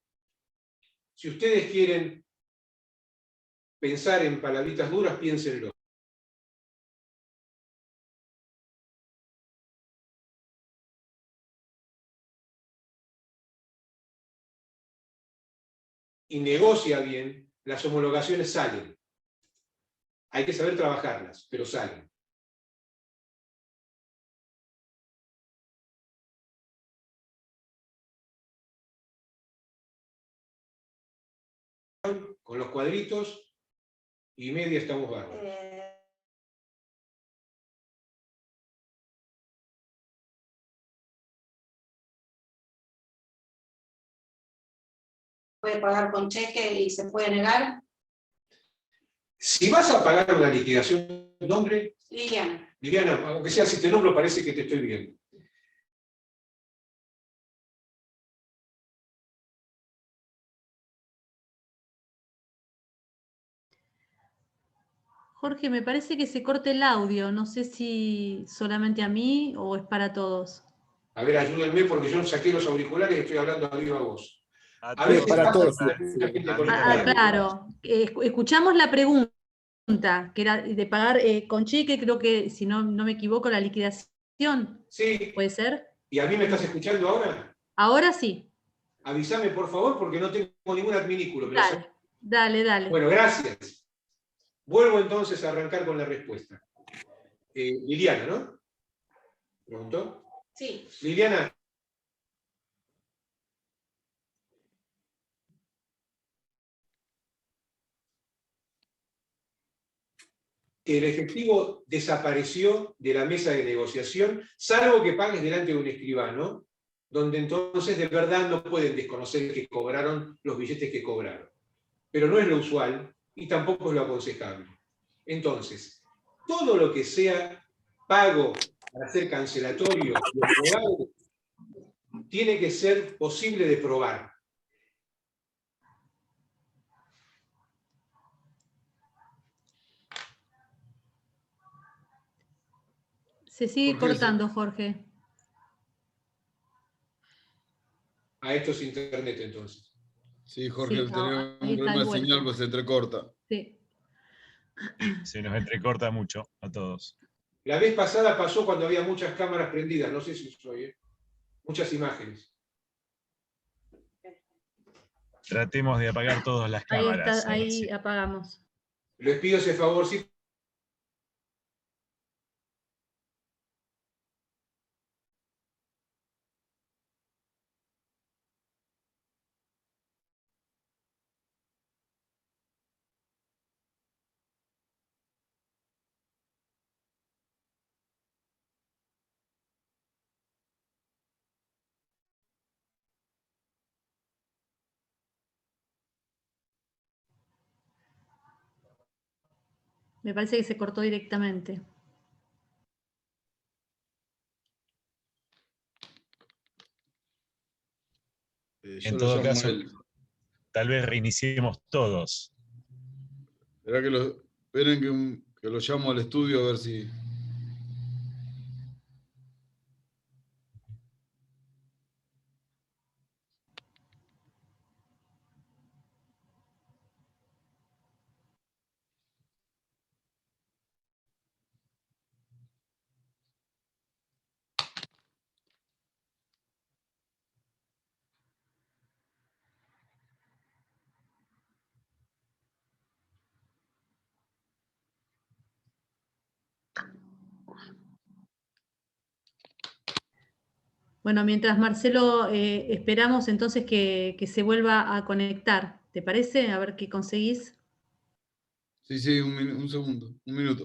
Si ustedes quieren pensar en palabritas duras, piénsenlo. Y negocia bien, las homologaciones salen. Hay que saber trabajarlas, pero salen. Con los cuadritos y media estamos bárbaros. Puede pagar con cheque y se puede negar. Si vas a pagar una liquidación, nombre, Liliana. Liliana, aunque sea si te nombro, parece que te estoy viendo. Jorge, me parece que se corte el audio. No sé si solamente a mí o es para todos. A ver, ayúdenme porque yo saqué los auriculares y estoy hablando a viva voz. A veces para todos. Claro. Escuchamos la pregunta, que era de pagar con cheque, creo que, si no me equivoco, la liquidación. Sí. ¿Puede ser? ¿Y a mí me estás escuchando ahora? Ahora sí. Avísame, por favor, porque no tengo ningún adminículo. Dale. Bueno, gracias. Vuelvo entonces a arrancar con la respuesta. Liliana, ¿no? ¿Preguntó? Sí. Liliana. El efectivo desapareció de la mesa de negociación, salvo que pagues delante de un escribano, donde entonces de verdad no pueden desconocer que cobraron los billetes que cobraron. Pero no es lo usual y tampoco es lo aconsejable. Entonces, todo lo que sea pago para ser cancelatorio y homologado tiene que ser posible de probar. Se sigue Jorge, cortando, Jorge. A esto es internet entonces. Sí, Jorge, Sí, no, tenemos ahí un está de problema de vuelta. señal, pues se entrecorta. Sí. Se nos entrecorta mucho a todos. La vez pasada pasó cuando había muchas cámaras prendidas, no sé si soy, muchas imágenes. Tratemos de apagar todas las Ahí cámaras. está, ahí apagamos. Les pido ese favor, sí. Me parece que se cortó directamente. Yo En lo todo llamo a caso, él. tal vez reiniciemos todos. Esperá esperen que lo llamo al estudio a ver si. Bueno, mientras Marcelo esperamos entonces que se vuelva a conectar. ¿Te parece? A ver qué conseguís. Sí, un segundo, un minuto.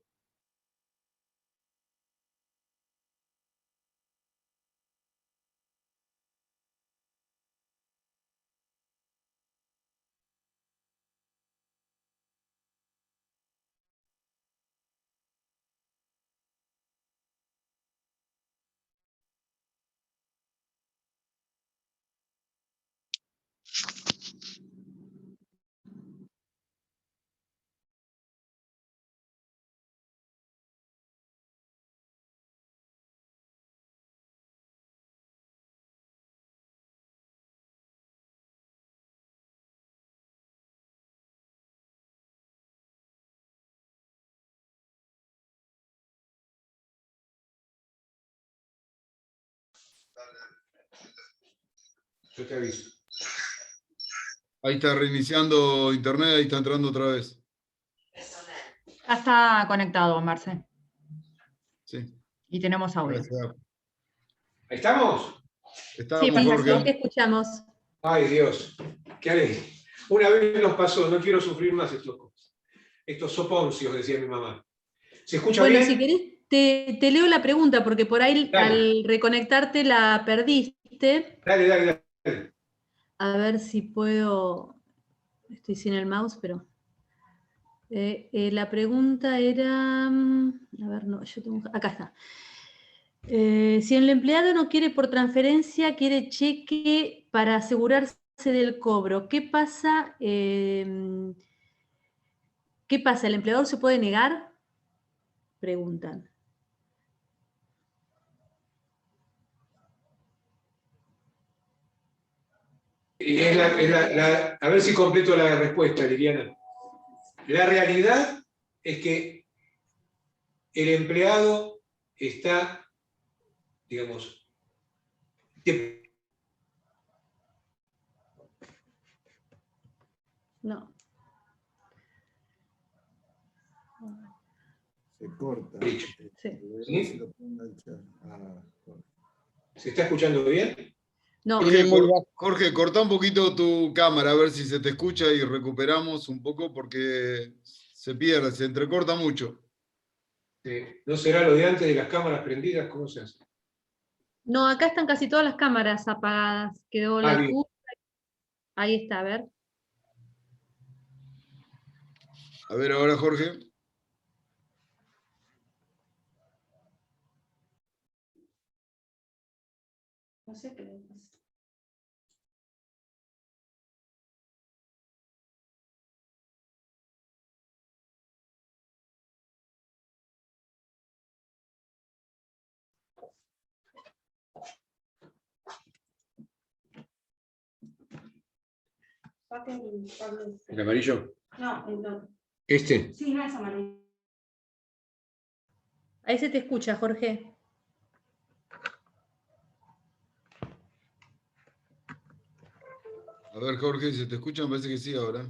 Yo te aviso. Ahí está reiniciando internet, ahí está entrando otra vez. Ya está conectado, Marce. Sí. Y tenemos audio. Gracias. ¿Ahí estamos? Estamos, Sí, Jorge. te escuchamos. Ay, Dios. Qué alegre. Una vez nos pasó, no quiero sufrir más estos soponcios, decía mi mamá. ¿Se escucha Bueno, bien? si querés, te leo la pregunta, porque por ahí Dale. al reconectarte la perdiste. Dale. A ver si puedo. Estoy sin el mouse, pero. La pregunta era. A ver, no, yo tengo. Acá está. Si el empleado no quiere por transferencia, quiere cheque para asegurarse del cobro, ¿qué pasa? ¿Qué pasa? ¿El empleador se puede negar? Preguntan. Y a ver si completo la respuesta, Liliana. La realidad es que el empleado está, digamos, No. Se corta. Dicho. Sí. ¿Sí? Lo ponga el chat. Corta. ¿Se está escuchando bien? No. Jorge, corta un poquito tu cámara a ver si se te escucha y recuperamos un poco porque se pierde, se entrecorta mucho. ¿No será lo de antes de las cámaras prendidas? ¿Cómo se hace? No, acá están casi todas las cámaras apagadas. Quedó la Bien. tuya. Ahí está, a ver. A ver ahora, Jorge. No sé qué le pasa. ¿El amarillo? No, el otro. ¿Este? Sí, no es amarillo. Ahí se te escucha, Jorge. A ver, Jorge, ¿se te escucha? Me parece que sí ahora.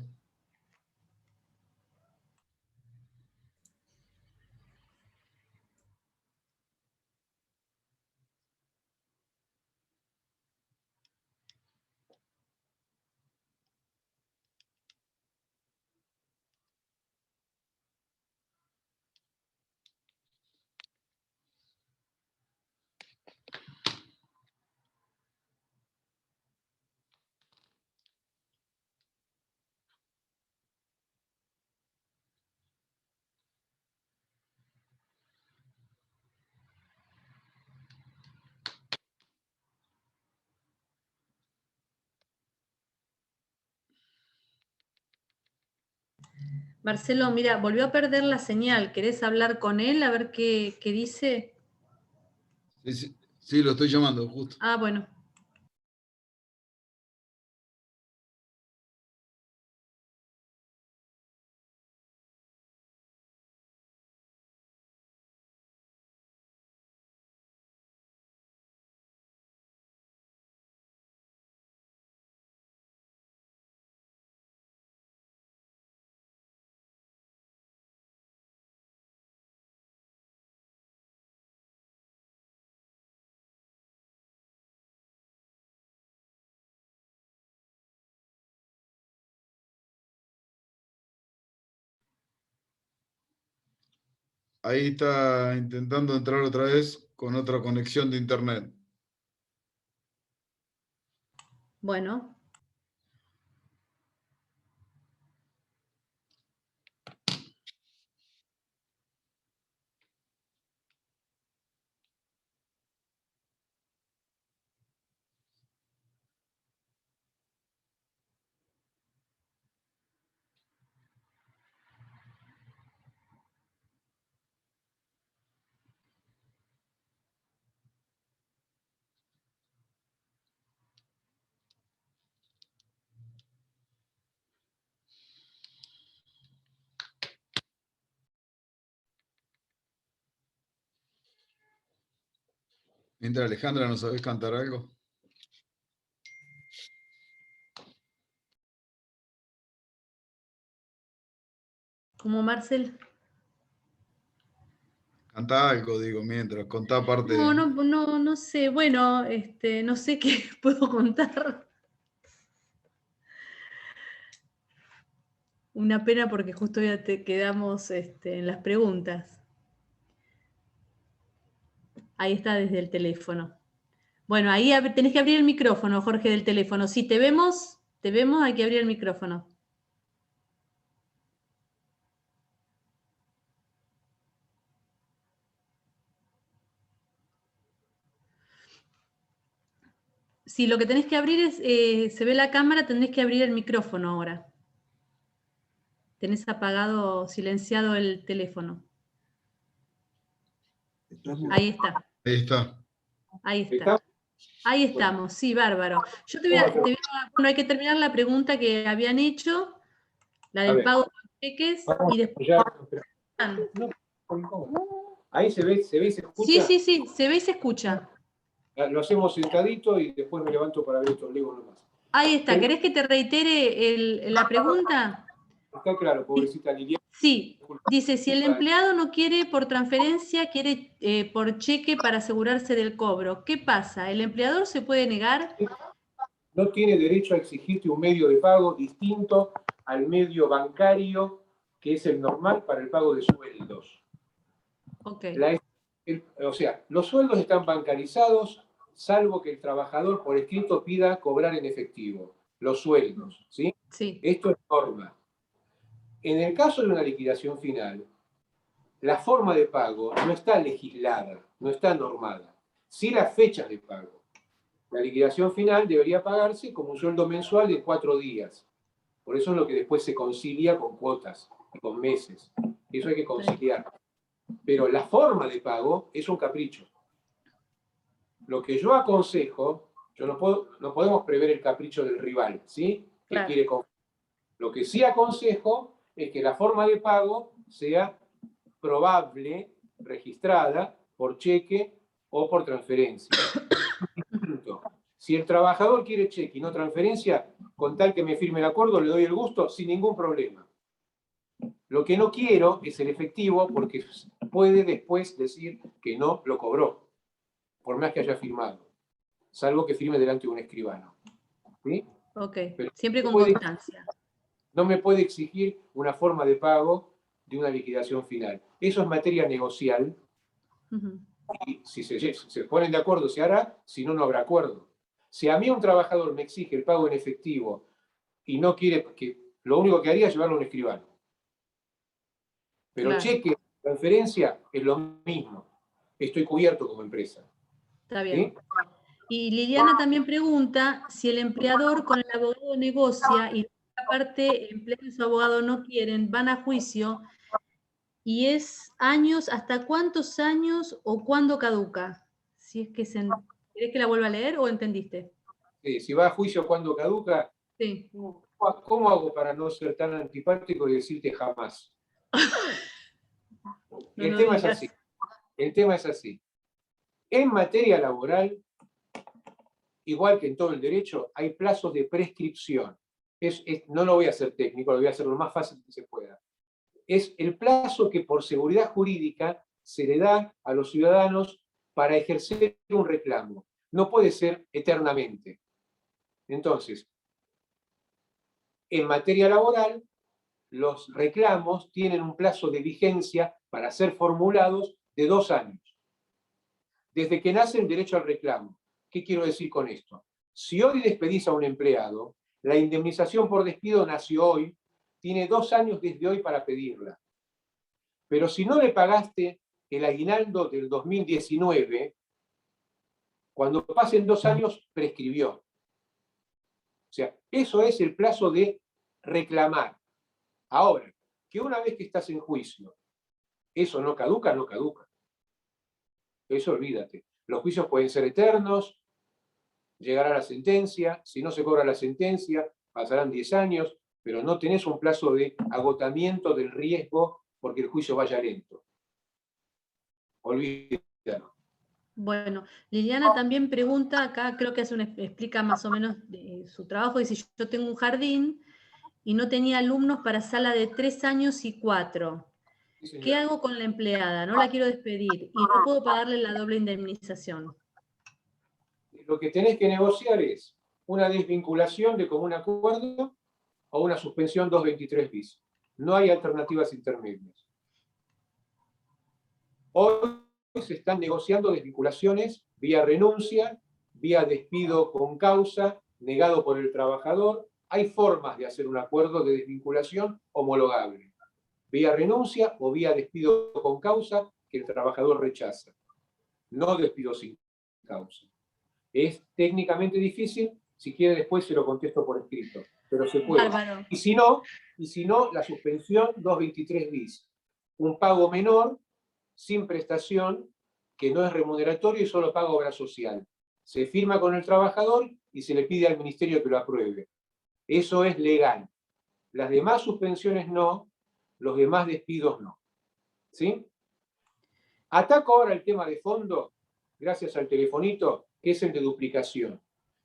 Marcelo, mira, volvió a perder la señal. ¿Querés hablar con él a ver qué dice? Sí, sí, sí, lo estoy llamando, justo. Ah, bueno. Ahí está intentando entrar otra vez con otra conexión de internet. Bueno. Mientras, Alejandra, ¿no sabés cantar algo? ¿Cómo, Marcel? Cantá algo, digo, mientras, contá aparte. No sé. Bueno, no sé qué puedo contar. Una pena porque justo ya te quedamos en las preguntas. Ahí está desde el teléfono. Bueno, ahí tenés que abrir el micrófono, Jorge, del teléfono. Si te vemos, hay que abrir el micrófono. Si lo que tenés que abrir es, se ve la cámara, tenés que abrir el micrófono ahora. Tenés apagado, silenciado el teléfono. Ahí está. Ahí está. Ahí está. ¿Está? Ahí estamos, sí, bárbaro. Yo bueno, hay que terminar la pregunta que habían hecho, la A del ver. pago de cheques, y después. Ya, ahí se ve y se escucha. Sí, se ve y se escucha. Lo hacemos sentadito y después me levanto para ver estos legos nomás. Ahí está. ¿Querés que te reitere la pregunta? Está claro, pobrecita Liliana. Sí. Dice, si el empleado no quiere por transferencia, quiere por cheque para asegurarse del cobro, ¿qué pasa? ¿El empleador se puede negar? No tiene derecho a exigirte un medio de pago distinto al medio bancario, que es el normal para el pago de sueldos. Ok. O sea, los sueldos están bancarizados, salvo que el trabajador por escrito pida cobrar en efectivo. Los sueldos, ¿sí? Sí. Esto es norma. En el caso de una liquidación final, la forma de pago no está legislada, no está normada. Sí las fechas de pago. La liquidación final debería pagarse como un sueldo mensual de 4 días. Por eso es lo que después se concilia con cuotas y con meses. Eso hay que conciliar. Pero la forma de pago es un capricho. Lo que yo aconsejo, no podemos prever el capricho del rival, ¿sí? Que Claro. quiere confiar Lo que sí aconsejo es que la forma de pago sea probable, registrada, por cheque o por transferencia. Si el trabajador quiere cheque y no transferencia, con tal que me firme el acuerdo, le doy el gusto sin ningún problema. Lo que no quiero es el efectivo, porque puede después decir que no lo cobró, por más que haya firmado, salvo que firme delante de un escribano. ¿Sí? Ok, Pero siempre con puede- constancia. no me puede exigir una forma de pago de una liquidación final. Eso es materia negocial, Ujú. y si se ponen de acuerdo se hará, si no, no habrá acuerdo. Si a mí un trabajador me exige el pago en efectivo y no quiere, lo único que haría es llevarlo a un escribano. Pero Claro. cheque, transferencia, es lo mismo. Estoy cubierto como empresa. Está ¿Sí? bien. Y Liliana también pregunta si el empleador con el abogado negocia y la parte el empleado y su abogado no quieren, van a juicio, y es años, ¿hasta cuántos años o cuándo caduca? Si es que ¿querés que la vuelva a leer o entendiste? Si va a juicio cuando caduca, Sí. ¿cómo hago para no ser tan antipático y decirte jamás? No El lo tema es digas. así. El tema es así. En materia laboral, igual que en todo el derecho, hay plazos de prescripción. No lo voy a hacer técnico, lo voy a hacer lo más fácil que se pueda. Es el plazo que por seguridad jurídica se le da a los ciudadanos para ejercer un reclamo. No puede ser eternamente. Entonces, en materia laboral, los reclamos tienen un plazo de vigencia para ser formulados de 2 años. Desde que nace el derecho al reclamo. ¿Qué quiero decir con esto? Si hoy despedís a un empleado, la indemnización por despido nació hoy, tiene 2 años desde hoy para pedirla. Pero si no le pagaste el aguinaldo del 2019, cuando pasen 2 años, prescribió. O sea, eso es el plazo de reclamar. Ahora, que una vez que estás en juicio, eso no caduca, no caduca. Eso olvídate. Los juicios pueden ser eternos, llegará la sentencia, si no se cobra la sentencia, pasarán 10 años, pero no tenés un plazo de agotamiento del riesgo porque el juicio vaya lento. Olvídalo. Bueno, Liliana también pregunta, acá creo que explica más o menos su trabajo, dice, yo tengo un jardín y no tenía alumnos para sala de 3 años y 4. Sí, ¿Qué señor. hago con la empleada? No la quiero despedir y no puedo pagarle la doble indemnización. Lo que tenés que negociar es una desvinculación de común acuerdo o una suspensión 223 bis. No hay alternativas intermedias. Hoy se están negociando desvinculaciones vía renuncia, vía despido con causa, negado por el trabajador. Hay formas de hacer un acuerdo de desvinculación homologable. Vía renuncia o vía despido con causa que el trabajador rechaza. No despido sin causa. Es técnicamente difícil, si quiere después se lo contesto por escrito, pero se puede. Bárbaro. Y si no, la suspensión 223 bis. Un pago menor, sin prestación, que no es remuneratorio y solo paga obra social. Se firma con el trabajador y se le pide al ministerio que lo apruebe. Eso es legal. Las demás suspensiones no, los demás despidos no. ¿Sí? Ataco ahora el tema de fondo, gracias al telefonito, que es el de duplicación,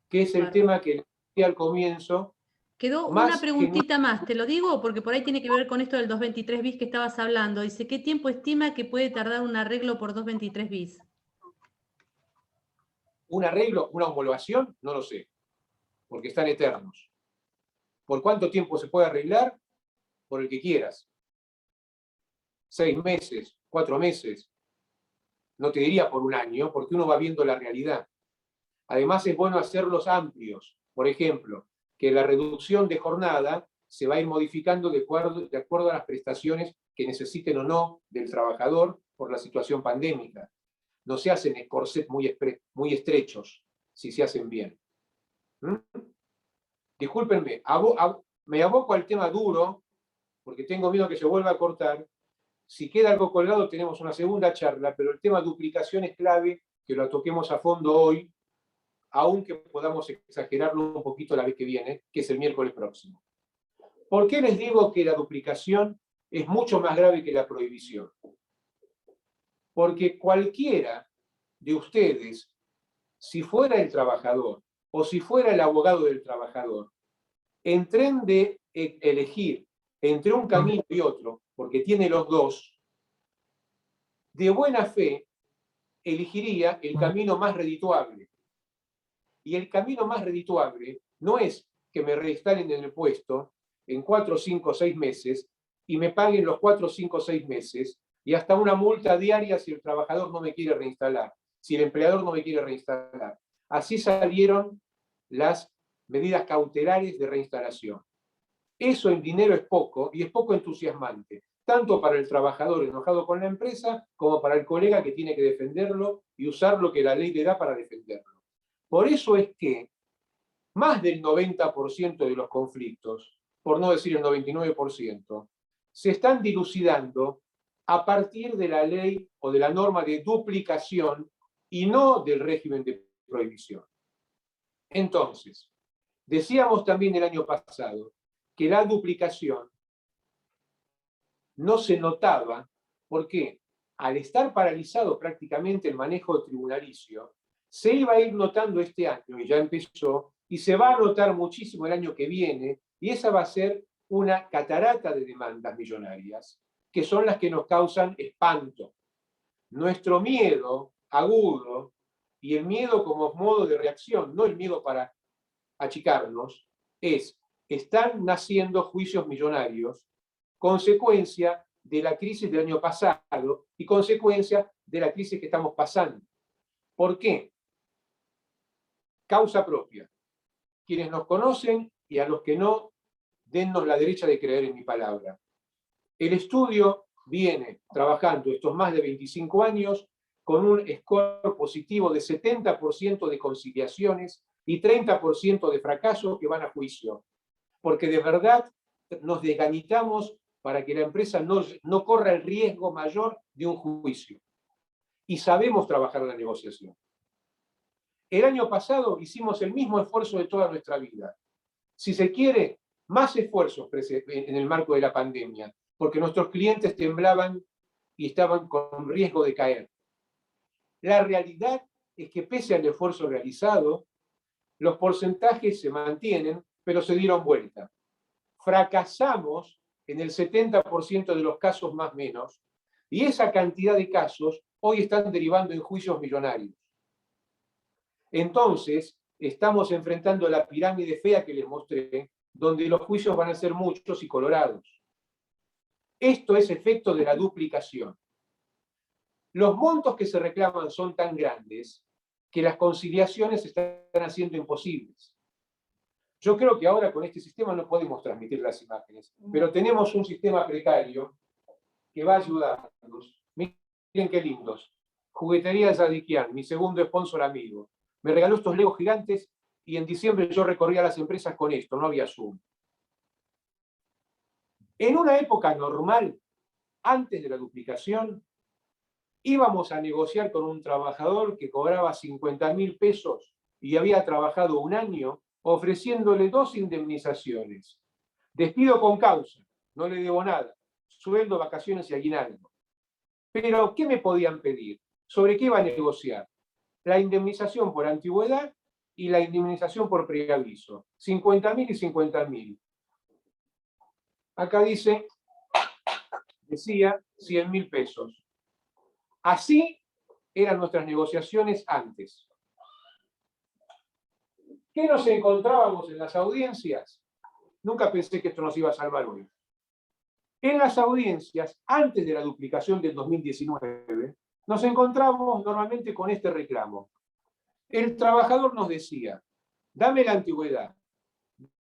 que es el Bárbaro. tema que decía al comienzo. Quedó Más una preguntita más, te lo digo porque por ahí tiene que ver con esto del 223 bis que estabas hablando. Dice, ¿qué tiempo estima que puede tardar un arreglo por 223 bis? Un arreglo, una homologación, no lo sé, porque están eternos. ¿Por cuánto tiempo se puede arreglar? Por el que quieras. 6 meses, 4 meses. No te diría por un año, porque uno va viendo la realidad. Además es bueno hacerlos amplios. Por ejemplo, que la reducción de jornada se va a ir modificando de acuerdo a las prestaciones que necesiten o no del trabajador por la situación pandémica. No se hacen corsets muy estrechos, si se hacen bien. Discúlpenme, me aboco al tema duro, porque tengo miedo que se vuelva a cortar. Si queda algo colgado, tenemos una segunda charla, pero el tema duplicación es clave, que lo toquemos a fondo hoy, aunque podamos exagerarlo un poquito la vez que viene, que es el miércoles próximo. ¿Por qué les digo que la duplicación es mucho más grave que la prohibición? Porque cualquiera de ustedes, si fuera el trabajador o si fuera el abogado del trabajador, en tren de elegir entre un camino y otro, porque tiene los dos, de buena fe elegiría el camino más redituable. Y el camino más redituable no es que me reinstalen en el puesto en 4, 5, 6 meses y me paguen los 4, 5, 6 meses y hasta una multa diaria si el trabajador no me quiere reinstalar, si el empleador no me quiere reinstalar. Así salieron las medidas cautelares de reinstalación. Eso en dinero es poco y es poco entusiasmante, tanto para el trabajador enojado con la empresa como para el colega que tiene que defenderlo y usar lo que la ley le da para defenderlo. Por eso es que más del 90% de los conflictos, por no decir el 99%, se están dilucidando a partir de la ley o de la norma de duplicación y no del régimen de prohibición. Entonces, decíamos también el año pasado que la duplicación no se notaba porque al estar paralizado prácticamente el manejo tribunalicio, se iba a ir notando este año, y ya empezó, y se va a notar muchísimo el año que viene, y esa va a ser una catarata de demandas millonarias, que son las que nos causan espanto. Nuestro miedo agudo, y el miedo como modo de reacción, no el miedo para achicarnos, es, están naciendo juicios millonarios, consecuencia de la crisis del año pasado y consecuencia de la crisis que estamos pasando. ¿Por qué? Causa propia. Quienes nos conocen y a los que no, dennos la derecha de creer en mi palabra. El estudio viene trabajando estos más de 25 años con un score positivo de 70% de conciliaciones y 30% de fracasos que van a juicio. Porque de verdad nos desgañitamos para que la empresa no corra el riesgo mayor de un juicio. Y sabemos trabajar en la negociación. El año pasado hicimos el mismo esfuerzo de toda nuestra vida. Si se quiere, más esfuerzos en el marco de la pandemia, porque nuestros clientes temblaban y estaban con riesgo de caer. La realidad es que pese al esfuerzo realizado, los porcentajes se mantienen, pero se dieron vuelta. Fracasamos en el 70% de los casos más menos, y esa cantidad de casos hoy están derivando en juicios millonarios. Entonces, estamos enfrentando la pirámide fea que les mostré, donde los juicios van a ser muchos y colorados. Esto es efecto de la duplicación. Los montos que se reclaman son tan grandes que las conciliaciones se están haciendo imposibles. Yo creo que ahora con este sistema no podemos transmitir las imágenes, pero tenemos un sistema precario que va a ayudarnos. Miren qué lindos. Juguetería Zadikian, mi segundo sponsor amigo. Me regaló estos Legos gigantes y en diciembre yo recorría las empresas con esto, no había Zoom. En una época normal, antes de la duplicación, íbamos a negociar con un trabajador que cobraba 50.000 pesos y había trabajado un año, ofreciéndole 2 indemnizaciones. Despido con causa, no le debo nada, sueldo, vacaciones y aguinaldo. Pero, ¿qué me podían pedir? ¿Sobre qué iba a negociar? La indemnización por antigüedad y la indemnización por preaviso. 50.000 y 50.000. Acá decía 100.000 pesos. Así eran nuestras negociaciones antes. ¿Qué nos encontrábamos en las audiencias? Nunca pensé que esto nos iba a salvar hoy. En las audiencias, antes de la duplicación del 2019, nos encontramos normalmente con este reclamo. El trabajador nos decía, dame la antigüedad,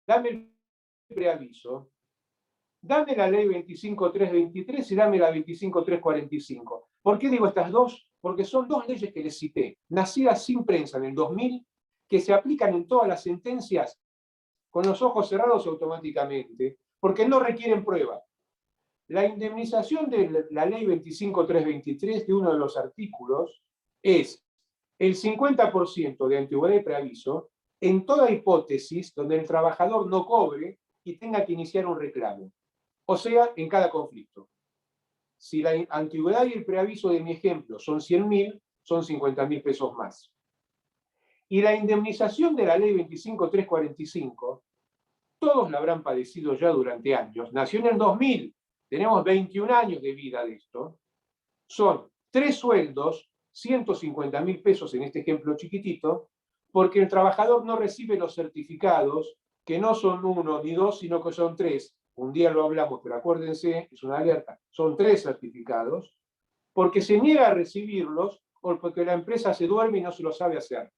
dame el preaviso, dame la ley 25.323 y dame la 25.345. ¿Por qué digo estas dos? Porque son 2 leyes que les cité, nacidas sin prensa en el 2000, que se aplican en todas las sentencias con los ojos cerrados automáticamente, porque no requieren prueba. La indemnización de la ley 25.323 de uno de los artículos es el 50% de antigüedad y preaviso en toda hipótesis donde el trabajador no cobre y tenga que iniciar un reclamo. O sea, en cada conflicto. Si la antigüedad y el preaviso de mi ejemplo son 100.000, son 50.000 pesos más. Y la indemnización de la ley 25.345, todos la habrán padecido ya durante años. Nació en el 2000, tenemos 21 años de vida de esto. Son 3 sueldos, 150.000 pesos en este ejemplo chiquitito, porque el trabajador no recibe los certificados, que no son 1 ni 2, sino que son 3. Un día lo hablamos, pero acuérdense, es una alerta, son 3 certificados, porque se niega a recibirlos o porque la empresa se duerme y no se lo sabe hacer.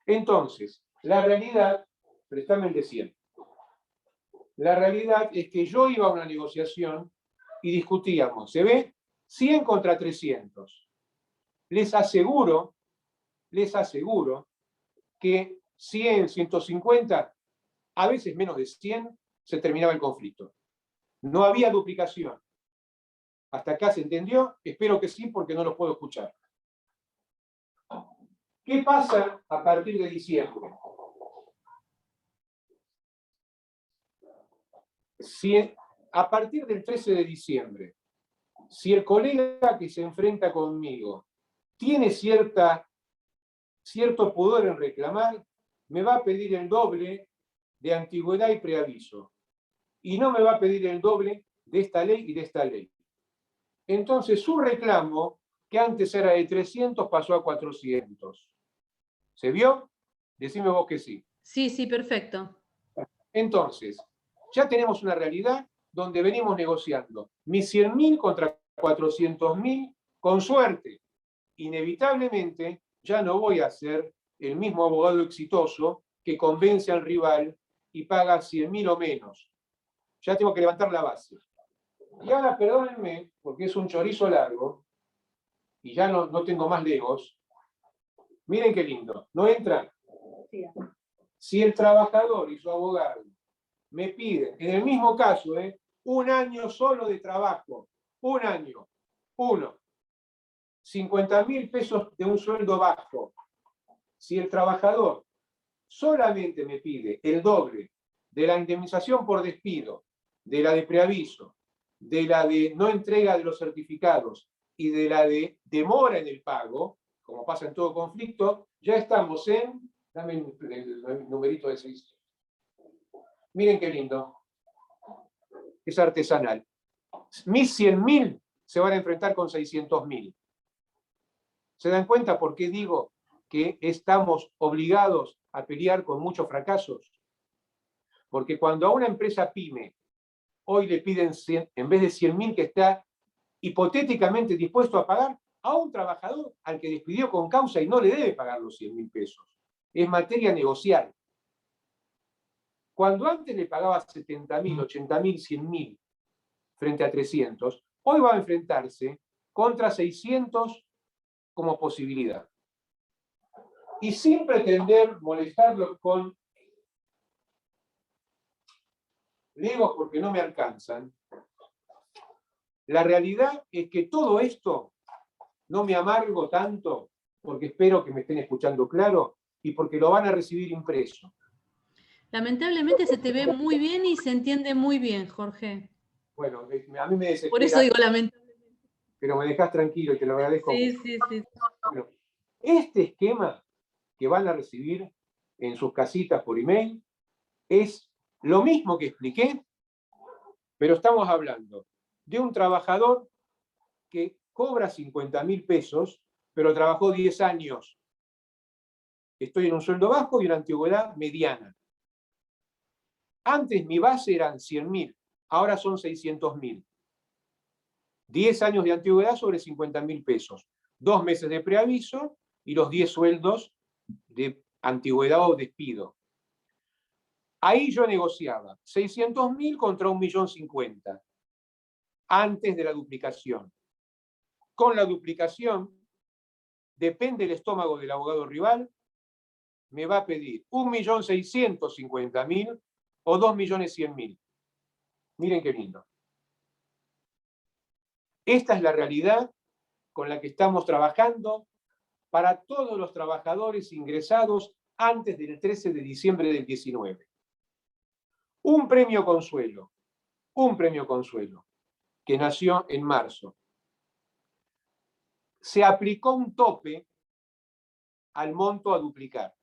Entonces, la realidad, préstame el de 100. La realidad es que yo iba a una negociación y discutíamos, ¿se ve? 100 contra 300. Les aseguro que 100, 150, a veces menos de 100, se terminaba el conflicto. No había duplicación. ¿Hasta acá se entendió? Espero que sí, porque no los puedo escuchar. ¿Qué pasa a partir de diciembre? Si a partir del 13 de diciembre, si el colega que se enfrenta conmigo tiene cierto pudor en reclamar, me va a pedir el doble de antigüedad y preaviso. Y no me va a pedir el doble de esta ley y de esta ley. Entonces, su reclamo, que antes era de 300, pasó a 400. ¿Se vio? Decime vos que sí. Sí, sí, perfecto. Entonces, ya tenemos una realidad donde venimos negociando mis 100.000 contra 400.000, con suerte. Inevitablemente, ya no voy a ser el mismo abogado exitoso que convence al rival y paga 100.000 o menos. Ya tengo que levantar la base. Y ahora, perdónenme, porque es un chorizo largo, y ya no tengo más legos. Miren qué lindo. ¿No entran? Si el trabajador y su abogado me piden, en el mismo caso, 1 año solo de trabajo, 1 año, 50.000 pesos de un sueldo bajo. Si el trabajador solamente me pide el doble de la indemnización por despido, de la de preaviso, de la de no entrega de los certificados y de la de demora en el pago, como pasa en todo conflicto, ya estamos en, dame el numerito de 6. Miren qué lindo. Es artesanal. Mis 100.000 se van a enfrentar con 600.000. ¿Se dan cuenta por qué digo que estamos obligados a pelear con muchos fracasos? Porque cuando a una empresa pyme hoy le piden 100, en vez de 100.000 que está hipotéticamente dispuesto a pagar, a un trabajador al que despidió con causa y no le debe pagar los 100.000 pesos. Es materia negocial. Cuando antes le pagaba 70.000, 80.000, 100.000 frente a 300, hoy va a enfrentarse contra 600 como posibilidad. Y sin pretender molestarlo con legos porque no me alcanzan, la realidad es que todo esto no me amargo tanto, porque espero que me estén escuchando claro y porque lo van a recibir impreso. Lamentablemente se te ve muy bien y se entiende muy bien, Jorge. Bueno, a mí me desespera. Por eso digo lamentablemente. Pero me dejas tranquilo y te lo agradezco. Sí, sí, sí. Bueno, este esquema que van a recibir en sus casitas por email es lo mismo que expliqué, pero estamos hablando de un trabajador que cobra 50.000 pesos, pero trabajó 10 años. Estoy en un sueldo bajo y una antigüedad mediana. Antes mi base eran 100.000, ahora son 600.000. 10 años de antigüedad sobre 50.000 pesos. 2 meses de preaviso y los 10 sueldos de antigüedad o despido. Ahí yo negociaba 600.000 contra 1.050.000 antes de la duplicación. Con la duplicación, depende el estómago del abogado rival, me va a pedir 1.650.000 o 2.100.000. Miren qué lindo. Esta es la realidad con la que estamos trabajando para todos los trabajadores ingresados antes del 13 de diciembre del 19. Un premio consuelo, que nació en marzo. Se aplicó un tope al monto a duplicar.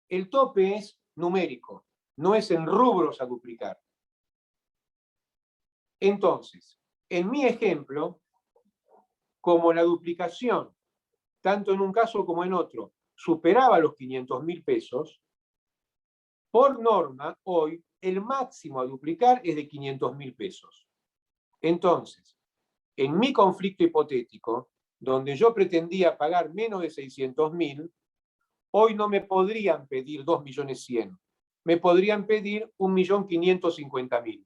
El tope es numérico, no es en rubros a duplicar. Entonces, en mi ejemplo, como la duplicación, tanto en un caso como en otro, superaba los 500.000 pesos, por norma, hoy, el máximo a duplicar es de 500.000 pesos. Entonces, en mi conflicto hipotético, donde yo pretendía pagar menos de 600.000, hoy no me podrían pedir 2.100.000, me podrían pedir 1.550.000.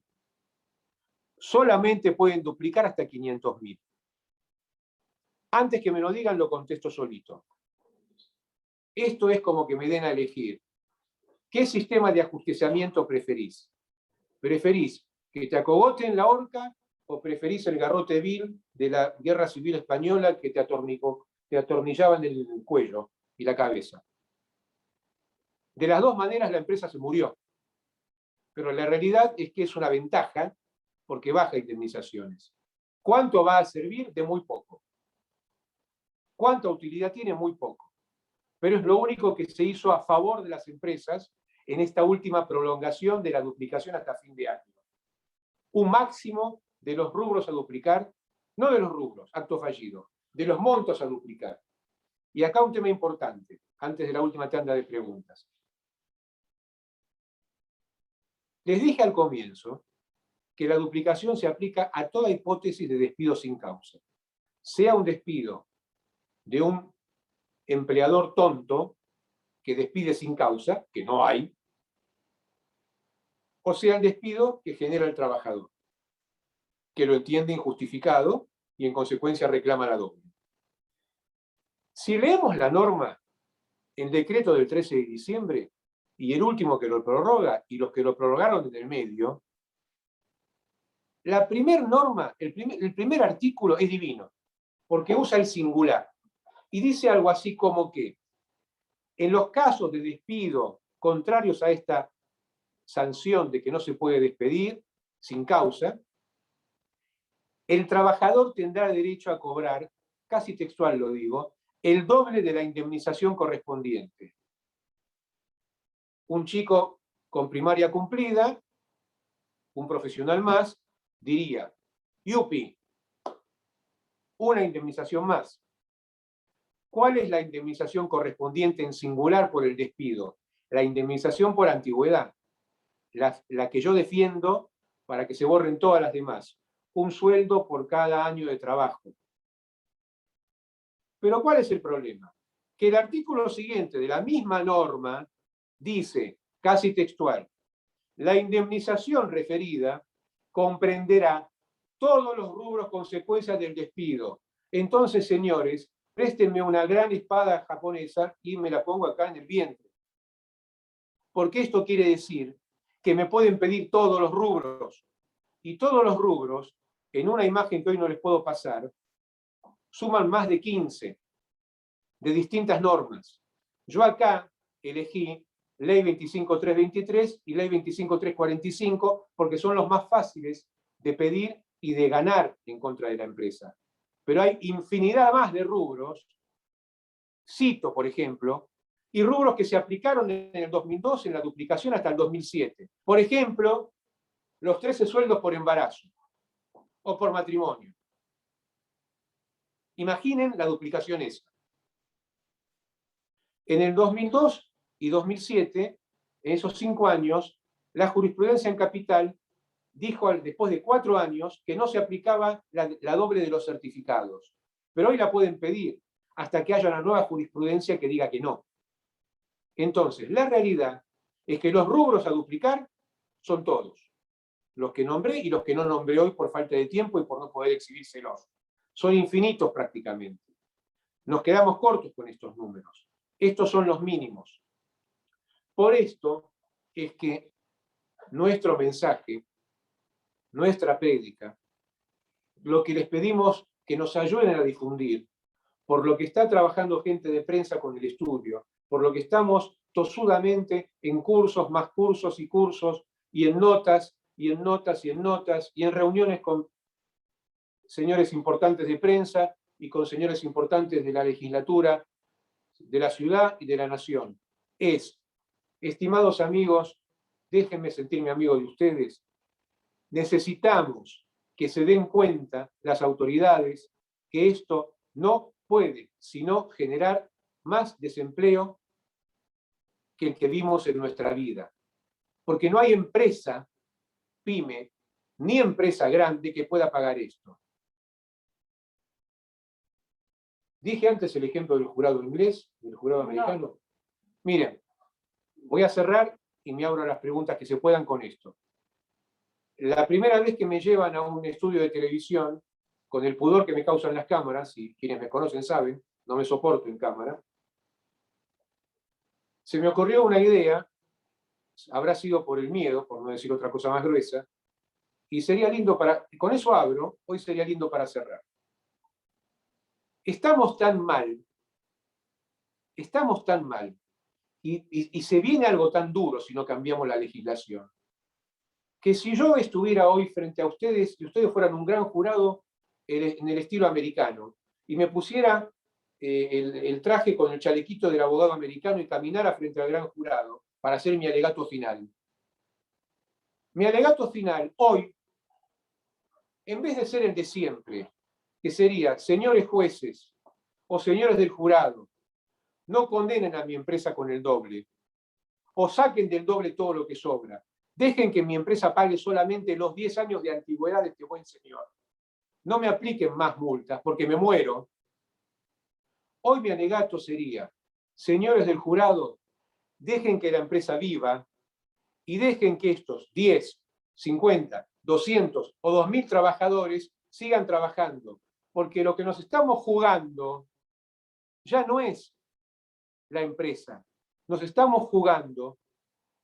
Solamente pueden duplicar hasta 500.000. Antes que me lo digan, lo contesto solito. Esto es como que me den a elegir. ¿Qué sistema de ajusticiamiento preferís? ¿Preferís que te acogoten la horca o preferís el garrote vil de la Guerra Civil Española que te atornillaban el cuello y la cabeza? De las dos maneras la empresa se murió. Pero la realidad es que es una ventaja porque baja indemnizaciones. ¿Cuánto va a servir? De muy poco. ¿Cuánta utilidad tiene? Muy poco. Pero es lo único que se hizo a favor de las empresas en esta última prolongación de la duplicación hasta fin de año. Un máximo de los rubros a duplicar, no de los rubros, acto fallido, de los montos a duplicar. Y acá un tema importante, antes de la última tanda de preguntas. Les dije al comienzo que la duplicación se aplica a toda hipótesis de despido sin causa. Sea un despido de un empleador tonto que despide sin causa, que no hay, o sea el despido que genera el trabajador, que lo entiende injustificado y en consecuencia reclama la doble. Si leemos la norma, el decreto del 13 de diciembre, y el último que lo prorroga, y los que lo prorrogaron en el medio, la primera norma, el primer artículo es divino, porque usa el singular, y dice algo así como que, en los casos de despido contrarios a esta sanción de que no se puede despedir sin causa, el trabajador tendrá derecho a cobrar, casi textual lo digo, el doble de la indemnización correspondiente. Un chico con primaria cumplida, un profesional más, diría, yupi, una indemnización más. ¿Cuál es la indemnización correspondiente en singular por el despido? La indemnización por antigüedad, la que yo defiendo para que se borren todas las demás. Un sueldo por cada año de trabajo. Pero ¿cuál es el problema? Que el artículo siguiente de la misma norma dice, casi textual, la indemnización referida comprenderá todos los rubros consecuencias del despido. Entonces, señores, préstenme una gran espada japonesa y me la pongo acá en el vientre. Porque esto quiere decir que me pueden pedir todos los rubros. Y todos los rubros, en una imagen que hoy no les puedo pasar, suman más de 15 de distintas normas. Yo acá elegí Ley 25.323 y Ley 25.345 porque son los más fáciles de pedir y de ganar en contra de la empresa. Pero hay infinidad más de rubros, cito por ejemplo, y rubros que se aplicaron en el 2002 en la duplicación hasta el 2007. Por ejemplo, los 13 sueldos por embarazo o por matrimonio. Imaginen la duplicación esa. En el 2002 y 2007, en esos 5 años, la jurisprudencia en capital dijo después de 4 años que no se aplicaba la doble de los certificados. Pero hoy la pueden pedir hasta que haya una nueva jurisprudencia que diga que no. Entonces, la realidad es que los rubros a duplicar son todos. Los que nombré y los que no nombré hoy por falta de tiempo y por no poder exhibírselos. Son infinitos prácticamente. Nos quedamos cortos con estos números. Estos son los mínimos. Por esto es que nuestro mensaje, nuestra prédica, lo que les pedimos que nos ayuden a difundir, por lo que está trabajando gente de prensa con el estudio, por lo que estamos tosudamente en cursos, más cursos y cursos y en notas, y en notas, y en notas, y en reuniones con señores importantes de prensa y con señores importantes de la legislatura, de la ciudad y de la nación. Es, estimados amigos, déjenme sentirme amigo de ustedes, necesitamos que se den cuenta las autoridades que esto no puede sino generar más desempleo que el que vimos en nuestra vida. Porque no hay empresa, pyme, ni empresa grande que pueda pagar esto. Dije antes el ejemplo del jurado inglés, del jurado americano. Miren, voy a cerrar y me abro a las preguntas que se puedan con esto. La primera vez que me llevan a un estudio de televisión, con el pudor que me causan las cámaras, y quienes me conocen saben, no me soporto en cámara, se me ocurrió una idea, habrá sido por el miedo, por no decir otra cosa más gruesa, y sería lindo para, con eso abro, hoy sería lindo para cerrar. Estamos tan mal, y se viene algo tan duro si no cambiamos la legislación, que si yo estuviera hoy frente a ustedes y ustedes fueran un gran jurado en el estilo americano, y me pusiera el traje con el chalequito del abogado americano y caminara frente al gran jurado para hacer mi alegato final. Mi alegato final hoy, en vez de ser el de siempre, que sería, señores jueces o señores del jurado, no condenen a mi empresa con el doble, o saquen del doble todo lo que sobra. Dejen que mi empresa pague solamente los 10 años de antigüedad de este buen señor. No me apliquen más multas, porque me muero. Hoy mi alegato sería, señores del jurado, dejen que la empresa viva y dejen que estos 10, 50, 200 o 2000 trabajadores sigan trabajando, porque lo que nos estamos jugando ya no es la empresa, nos estamos jugando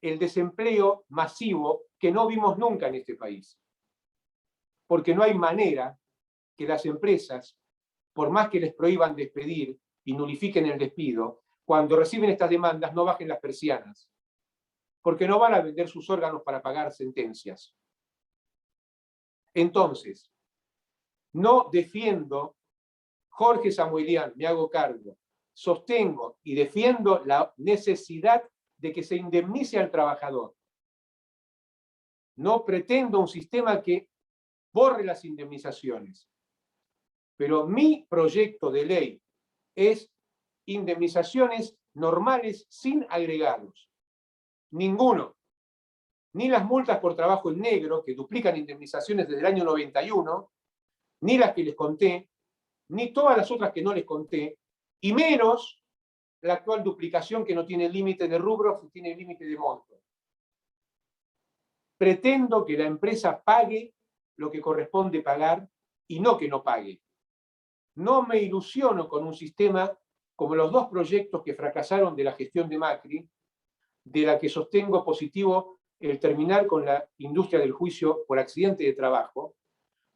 el desempleo masivo que no vimos nunca en este país. Porque no hay manera que las empresas, por más que les prohíban despedir y nulifiquen el despido, cuando reciben estas demandas no bajen las persianas, porque no van a vender sus órganos para pagar sentencias. Entonces, no defiendo, Jorge Samuelian, me hago cargo, sostengo y defiendo la necesidad de que se indemnice al trabajador. No pretendo un sistema que borre las indemnizaciones, pero mi proyecto de ley es indemnizaciones normales sin agregados. Ninguno. Ni las multas por trabajo en negro, que duplican indemnizaciones desde el año 91, ni las que les conté, ni todas las otras que no les conté, y menos la actual duplicación que no tiene límite de rubros, tiene límite de monto. Pretendo que la empresa pague lo que corresponde pagar y no que no pague. No me ilusiono con un sistema como los dos proyectos que fracasaron de la gestión de Macri, de la que sostengo positivo el terminar con la industria del juicio por accidente de trabajo,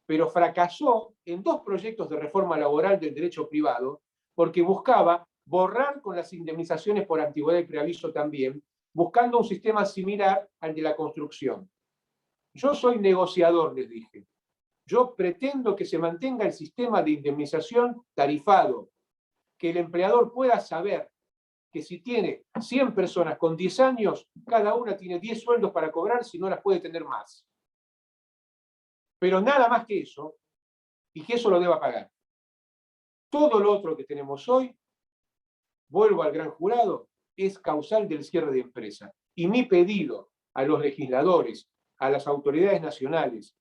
pero fracasó en dos proyectos de reforma laboral del derecho privado porque buscaba borrar con las indemnizaciones por antigüedad y preaviso también, buscando un sistema similar al de la construcción. Yo soy negociador, les dije. Yo pretendo que se mantenga el sistema de indemnización tarifado, que el empleador pueda saber que si tiene 100 personas con 10 años, cada una tiene 10 sueldos para cobrar, si no las puede tener más. Pero nada más que eso, y que eso lo deba pagar. Todo lo otro que tenemos hoy, vuelvo al gran jurado, es causal del cierre de empresa. Y mi pedido a los legisladores, a las autoridades nacionales,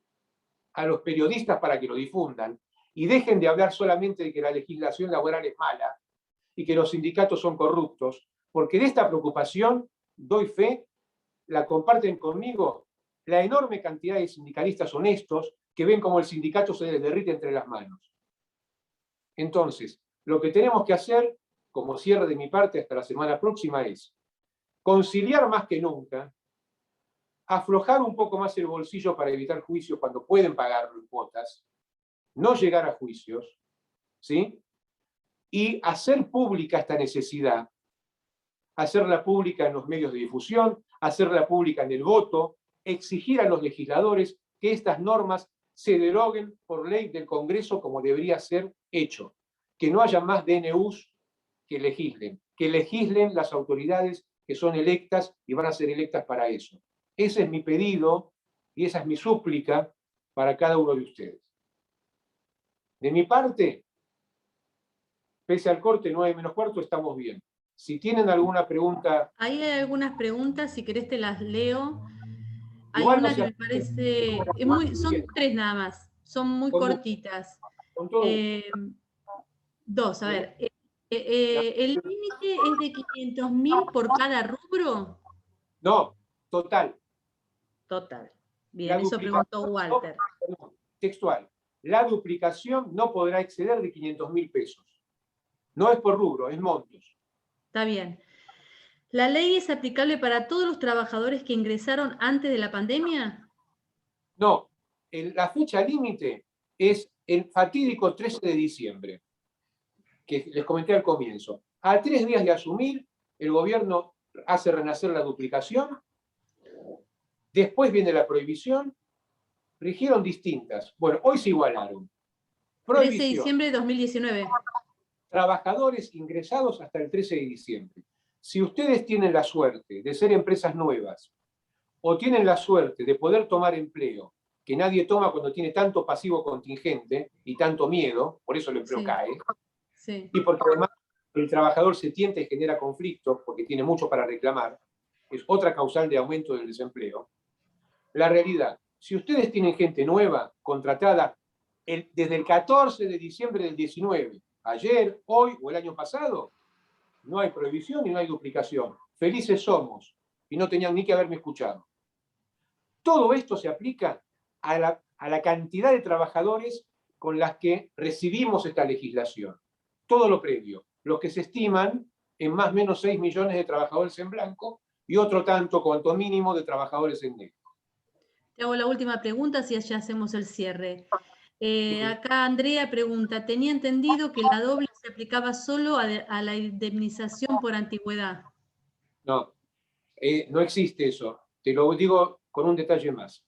a los periodistas para que lo difundan, y dejen de hablar solamente de que la legislación laboral es mala y que los sindicatos son corruptos, porque de esta preocupación, doy fe, la comparten conmigo la enorme cantidad de sindicalistas honestos que ven como el sindicato se les derrite entre las manos. Entonces, lo que tenemos que hacer, como cierre de mi parte hasta la semana próxima, es conciliar más que nunca, aflojar un poco más el bolsillo para evitar juicios cuando pueden pagarlo en cuotas, no llegar a juicios, ¿sí? Y hacer pública esta necesidad, hacerla pública en los medios de difusión, hacerla pública en el voto, exigir a los legisladores que estas normas se deroguen por ley del Congreso como debería ser hecho. Que no haya más DNUs que legislen las autoridades que son electas y van a ser electas para eso. Ese es mi pedido y esa es mi súplica para cada uno de ustedes. De mi parte, pese al corte 9:15, estamos bien. Si tienen alguna pregunta... Ahí hay algunas preguntas, si querés te las leo. Hay Igual no una que se- me parece, son 3 nada más, son muy Con- cortitas. Con todo, 2, a ver. ¿El límite es de 500.000 por cada rubro? no, total. Total. Bien, La eso duplicación- preguntó Walter. Textual. La duplicación no podrá exceder de 500.000 pesos. No es por rubro, es montos. Está bien. ¿La ley es aplicable para todos los trabajadores que ingresaron antes de la pandemia? No, la fecha límite es el fatídico 13 de diciembre, que les comenté al comienzo. A 3 días de asumir, el gobierno hace renacer la duplicación, después viene la prohibición, rigieron distintas. Bueno, hoy se igualaron. 13 de Prohibición, diciembre de 2019. trabajadores ingresados hasta el 13 de diciembre. Si ustedes tienen la suerte de ser empresas nuevas o tienen la suerte de poder tomar empleo, que nadie toma cuando tiene tanto pasivo contingente y tanto miedo, por eso el empleo Sí. cae, Sí. y porque además el trabajador se tienta y genera conflicto porque tiene mucho para reclamar, es otra causal de aumento del desempleo. La realidad, si ustedes tienen gente nueva, contratada desde el 14 de diciembre del 19, ayer, hoy o el año pasado, no hay prohibición y no hay duplicación. Felices somos y no tenían ni que haberme escuchado. Todo esto se aplica a la cantidad de trabajadores con las que recibimos esta legislación. Todo lo previo, los que se estiman en más o menos 6 millones de trabajadores en blanco y otro tanto, cuanto mínimo, de trabajadores en negro. Te hago la última pregunta, si ya hacemos el cierre. Acá Andrea pregunta, tenía entendido que la doble se aplicaba solo a la indemnización por antigüedad. No, no existe eso. Te lo digo con un detalle más.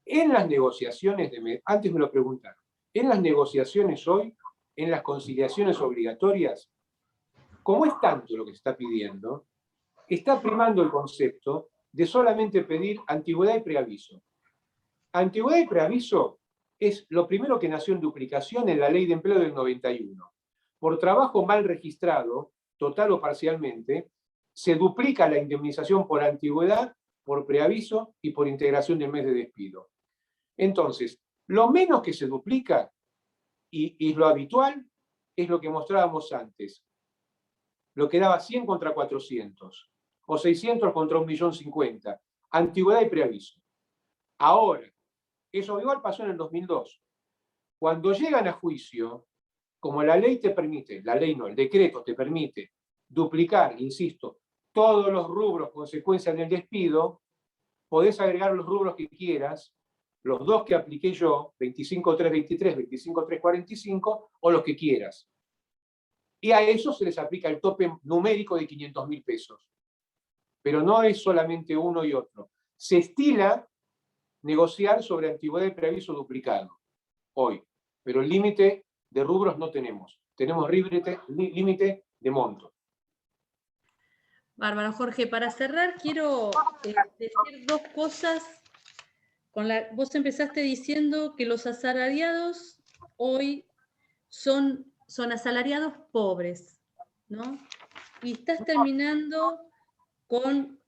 En las negociaciones, antes me lo preguntaron, en las negociaciones hoy, en las conciliaciones obligatorias, como es tanto lo que se está pidiendo, está primando el concepto de solamente pedir antigüedad y preaviso. Antigüedad y preaviso es lo primero que nació en duplicación en la Ley de Empleo del 91. Por trabajo mal registrado, total o parcialmente, se duplica la indemnización por antigüedad, por preaviso y por integración del mes de despido. Entonces, lo menos que se duplica, y lo habitual, es lo que mostrábamos antes. Lo que daba 100 contra 400, o 600 contra 1.050.000. Antigüedad y preaviso. Ahora, eso igual pasó en el 2002. Cuando llegan a juicio, como la ley te permite, la ley no, el decreto te permite duplicar, insisto, todos los rubros consecuencia del despido, podés agregar los rubros que quieras, los dos que apliqué yo, 25.323, 25.345, o los que quieras. Y a eso se les aplica el tope numérico de 500.000 pesos. Pero no es solamente uno y otro. Se estila negociar sobre antigüedad y preaviso duplicado hoy, pero el límite de rubros no tenemos. Tenemos límite de monto. Bárbaro, Jorge, para cerrar quiero decir 2 cosas. Vos empezaste diciendo que los asalariados hoy son asalariados pobres, ¿no? Y estás terminando con,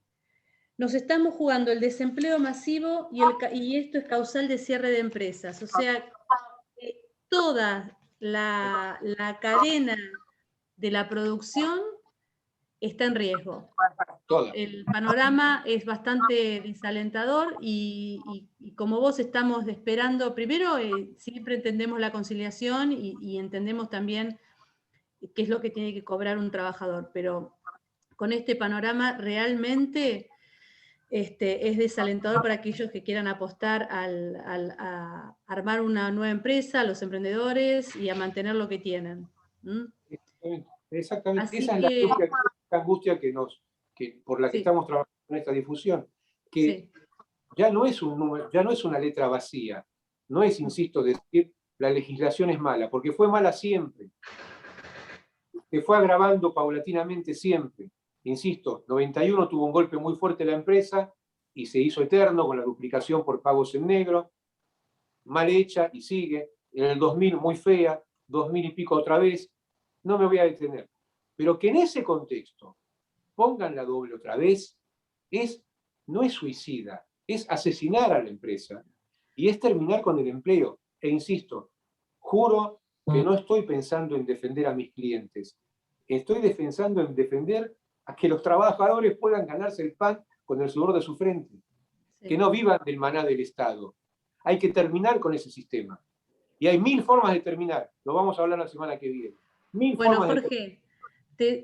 nos estamos jugando el desempleo masivo y esto es causal de cierre de empresas. O sea, toda la cadena de la producción está en riesgo. Toda. El panorama es bastante desalentador y como vos estamos esperando, primero siempre entendemos la conciliación y entendemos también qué es lo que tiene que cobrar un trabajador, pero con este panorama realmente es desalentador para aquellos que quieran apostar a armar una nueva empresa, a los emprendedores y a mantener lo que tienen. ¿Mm? Exactamente. Así Esa es que, la angustia por la que sí, estamos trabajando en esta difusión. Que sí. ya no es un número, ya no es una letra vacía. No es, insisto, decir la legislación es mala, porque fue mala siempre. Se fue agravando paulatinamente siempre. Insisto, 91 tuvo un golpe muy fuerte la empresa y se hizo eterno con la duplicación por pagos en negro, mal hecha y sigue. En el 2000 muy fea, 2000 y pico otra vez. No me voy a detener. Pero que en ese contexto pongan la doble otra vez, no es suicida, es asesinar a la empresa y es terminar con el empleo. E insisto, juro que no estoy pensando en defender a mis clientes, estoy pensando en defender a que los trabajadores puedan ganarse el pan con el sudor de su frente, Sí. que no vivan del maná del Estado. Hay que terminar con ese sistema. Y hay 1000 formas de terminar, lo vamos a hablar la semana que viene. 1000 Bueno, formas de Jorge,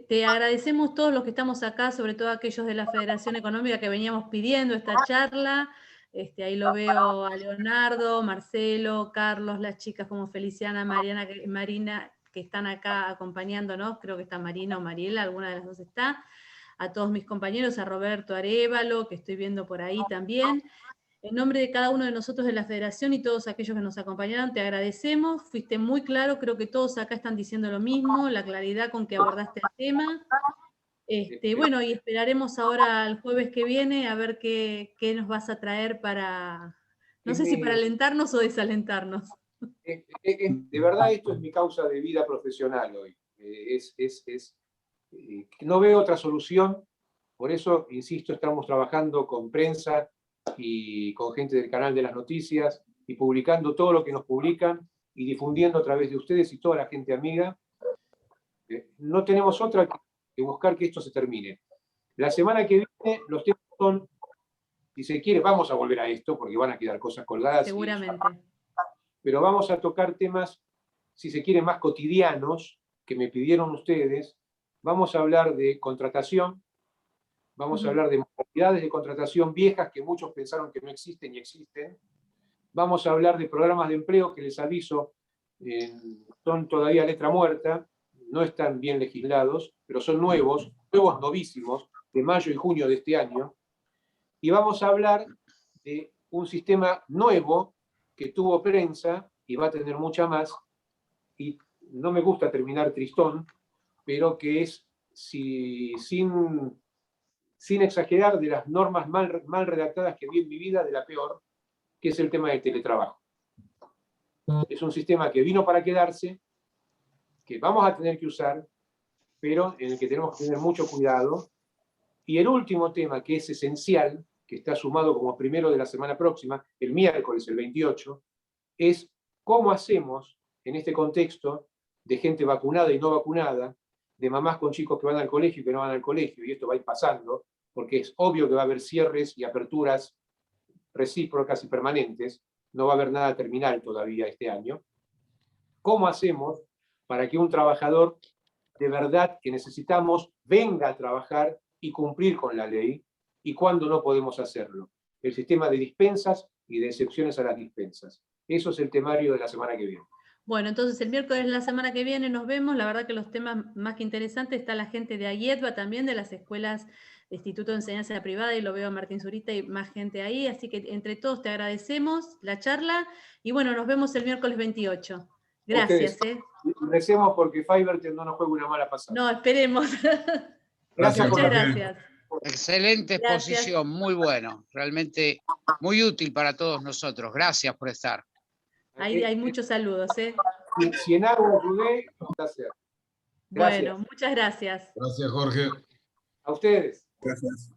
te agradecemos todos los que estamos acá, sobre todo aquellos de la Federación Económica que veníamos pidiendo esta charla. Ahí lo veo a Leonardo, Marcelo, Carlos, las chicas como Feliciana, Marina, que están acá acompañándonos, creo que está Marina o Mariela, alguna de las dos está. A todos mis compañeros, a Roberto Arévalo, que estoy viendo por ahí también. En nombre de cada uno de nosotros de la Federación y todos aquellos que nos acompañaron, te agradecemos. Fuiste muy claro, creo que todos acá están diciendo lo mismo, la claridad con que abordaste el tema. Bueno, y esperaremos ahora el jueves que viene a ver qué nos vas a traer para, no sé si para alentarnos o desalentarnos. De verdad, esto es mi causa de vida profesional hoy. No veo otra solución, por eso, insisto, estamos trabajando con prensa y con gente del canal de las noticias y publicando todo lo que nos publican y difundiendo a través de ustedes y toda la gente amiga. No tenemos otra que buscar que esto se termine. La semana que viene los temas son, si se quiere, vamos a volver a esto porque van a quedar cosas colgadas. Seguramente. Pero vamos a tocar temas, si se quiere, más cotidianos que me pidieron ustedes. Vamos a hablar de contratación, vamos a hablar de modalidades de contratación viejas que muchos pensaron que no existen y existen. Vamos a hablar de programas de empleo que les aviso, son todavía letra muerta, no están bien legislados, pero son nuevos novísimos, de mayo y junio de este año. Y vamos a hablar de un sistema nuevo que tuvo prensa y va a tener mucha más, y no me gusta terminar tristón, pero que es, sin exagerar, de las normas mal redactadas que vi en mi vida, de la peor, que es el tema del teletrabajo. Es un sistema que vino para quedarse, que vamos a tener que usar, pero en el que tenemos que tener mucho cuidado. Y el último tema, que es esencial, que está sumado como primero de la semana próxima, el miércoles, el 28, es cómo hacemos en este contexto de gente vacunada y no vacunada, de mamás con chicos que van al colegio y que no van al colegio, y esto va a ir pasando, porque es obvio que va a haber cierres y aperturas recíprocas y permanentes, no va a haber nada terminal todavía este año. ¿Cómo hacemos para que un trabajador de verdad que necesitamos venga a trabajar y cumplir con la ley, y cuándo no podemos hacerlo? El sistema de dispensas y de excepciones a las dispensas. Eso es el temario de la semana que viene. Bueno, entonces el miércoles de la semana que viene nos vemos. La verdad que los temas más que interesantes, está la gente de AIEDVA también, de las escuelas de Instituto de Enseñanza Privada, y lo veo a Martín Zurita y más gente ahí. Así que entre todos te agradecemos la charla y bueno, nos vemos el miércoles 28. Gracias. Recemos porque Fiverr no nos juegue una mala pasada. No, esperemos. Gracias. Muchas gracias. Excelente exposición, muy bueno, realmente muy útil para todos nosotros. Gracias por estar. Hay muchos saludos. Si en algo ayudé, un placer. Bueno, muchas gracias. Gracias, Jorge. A ustedes. Gracias.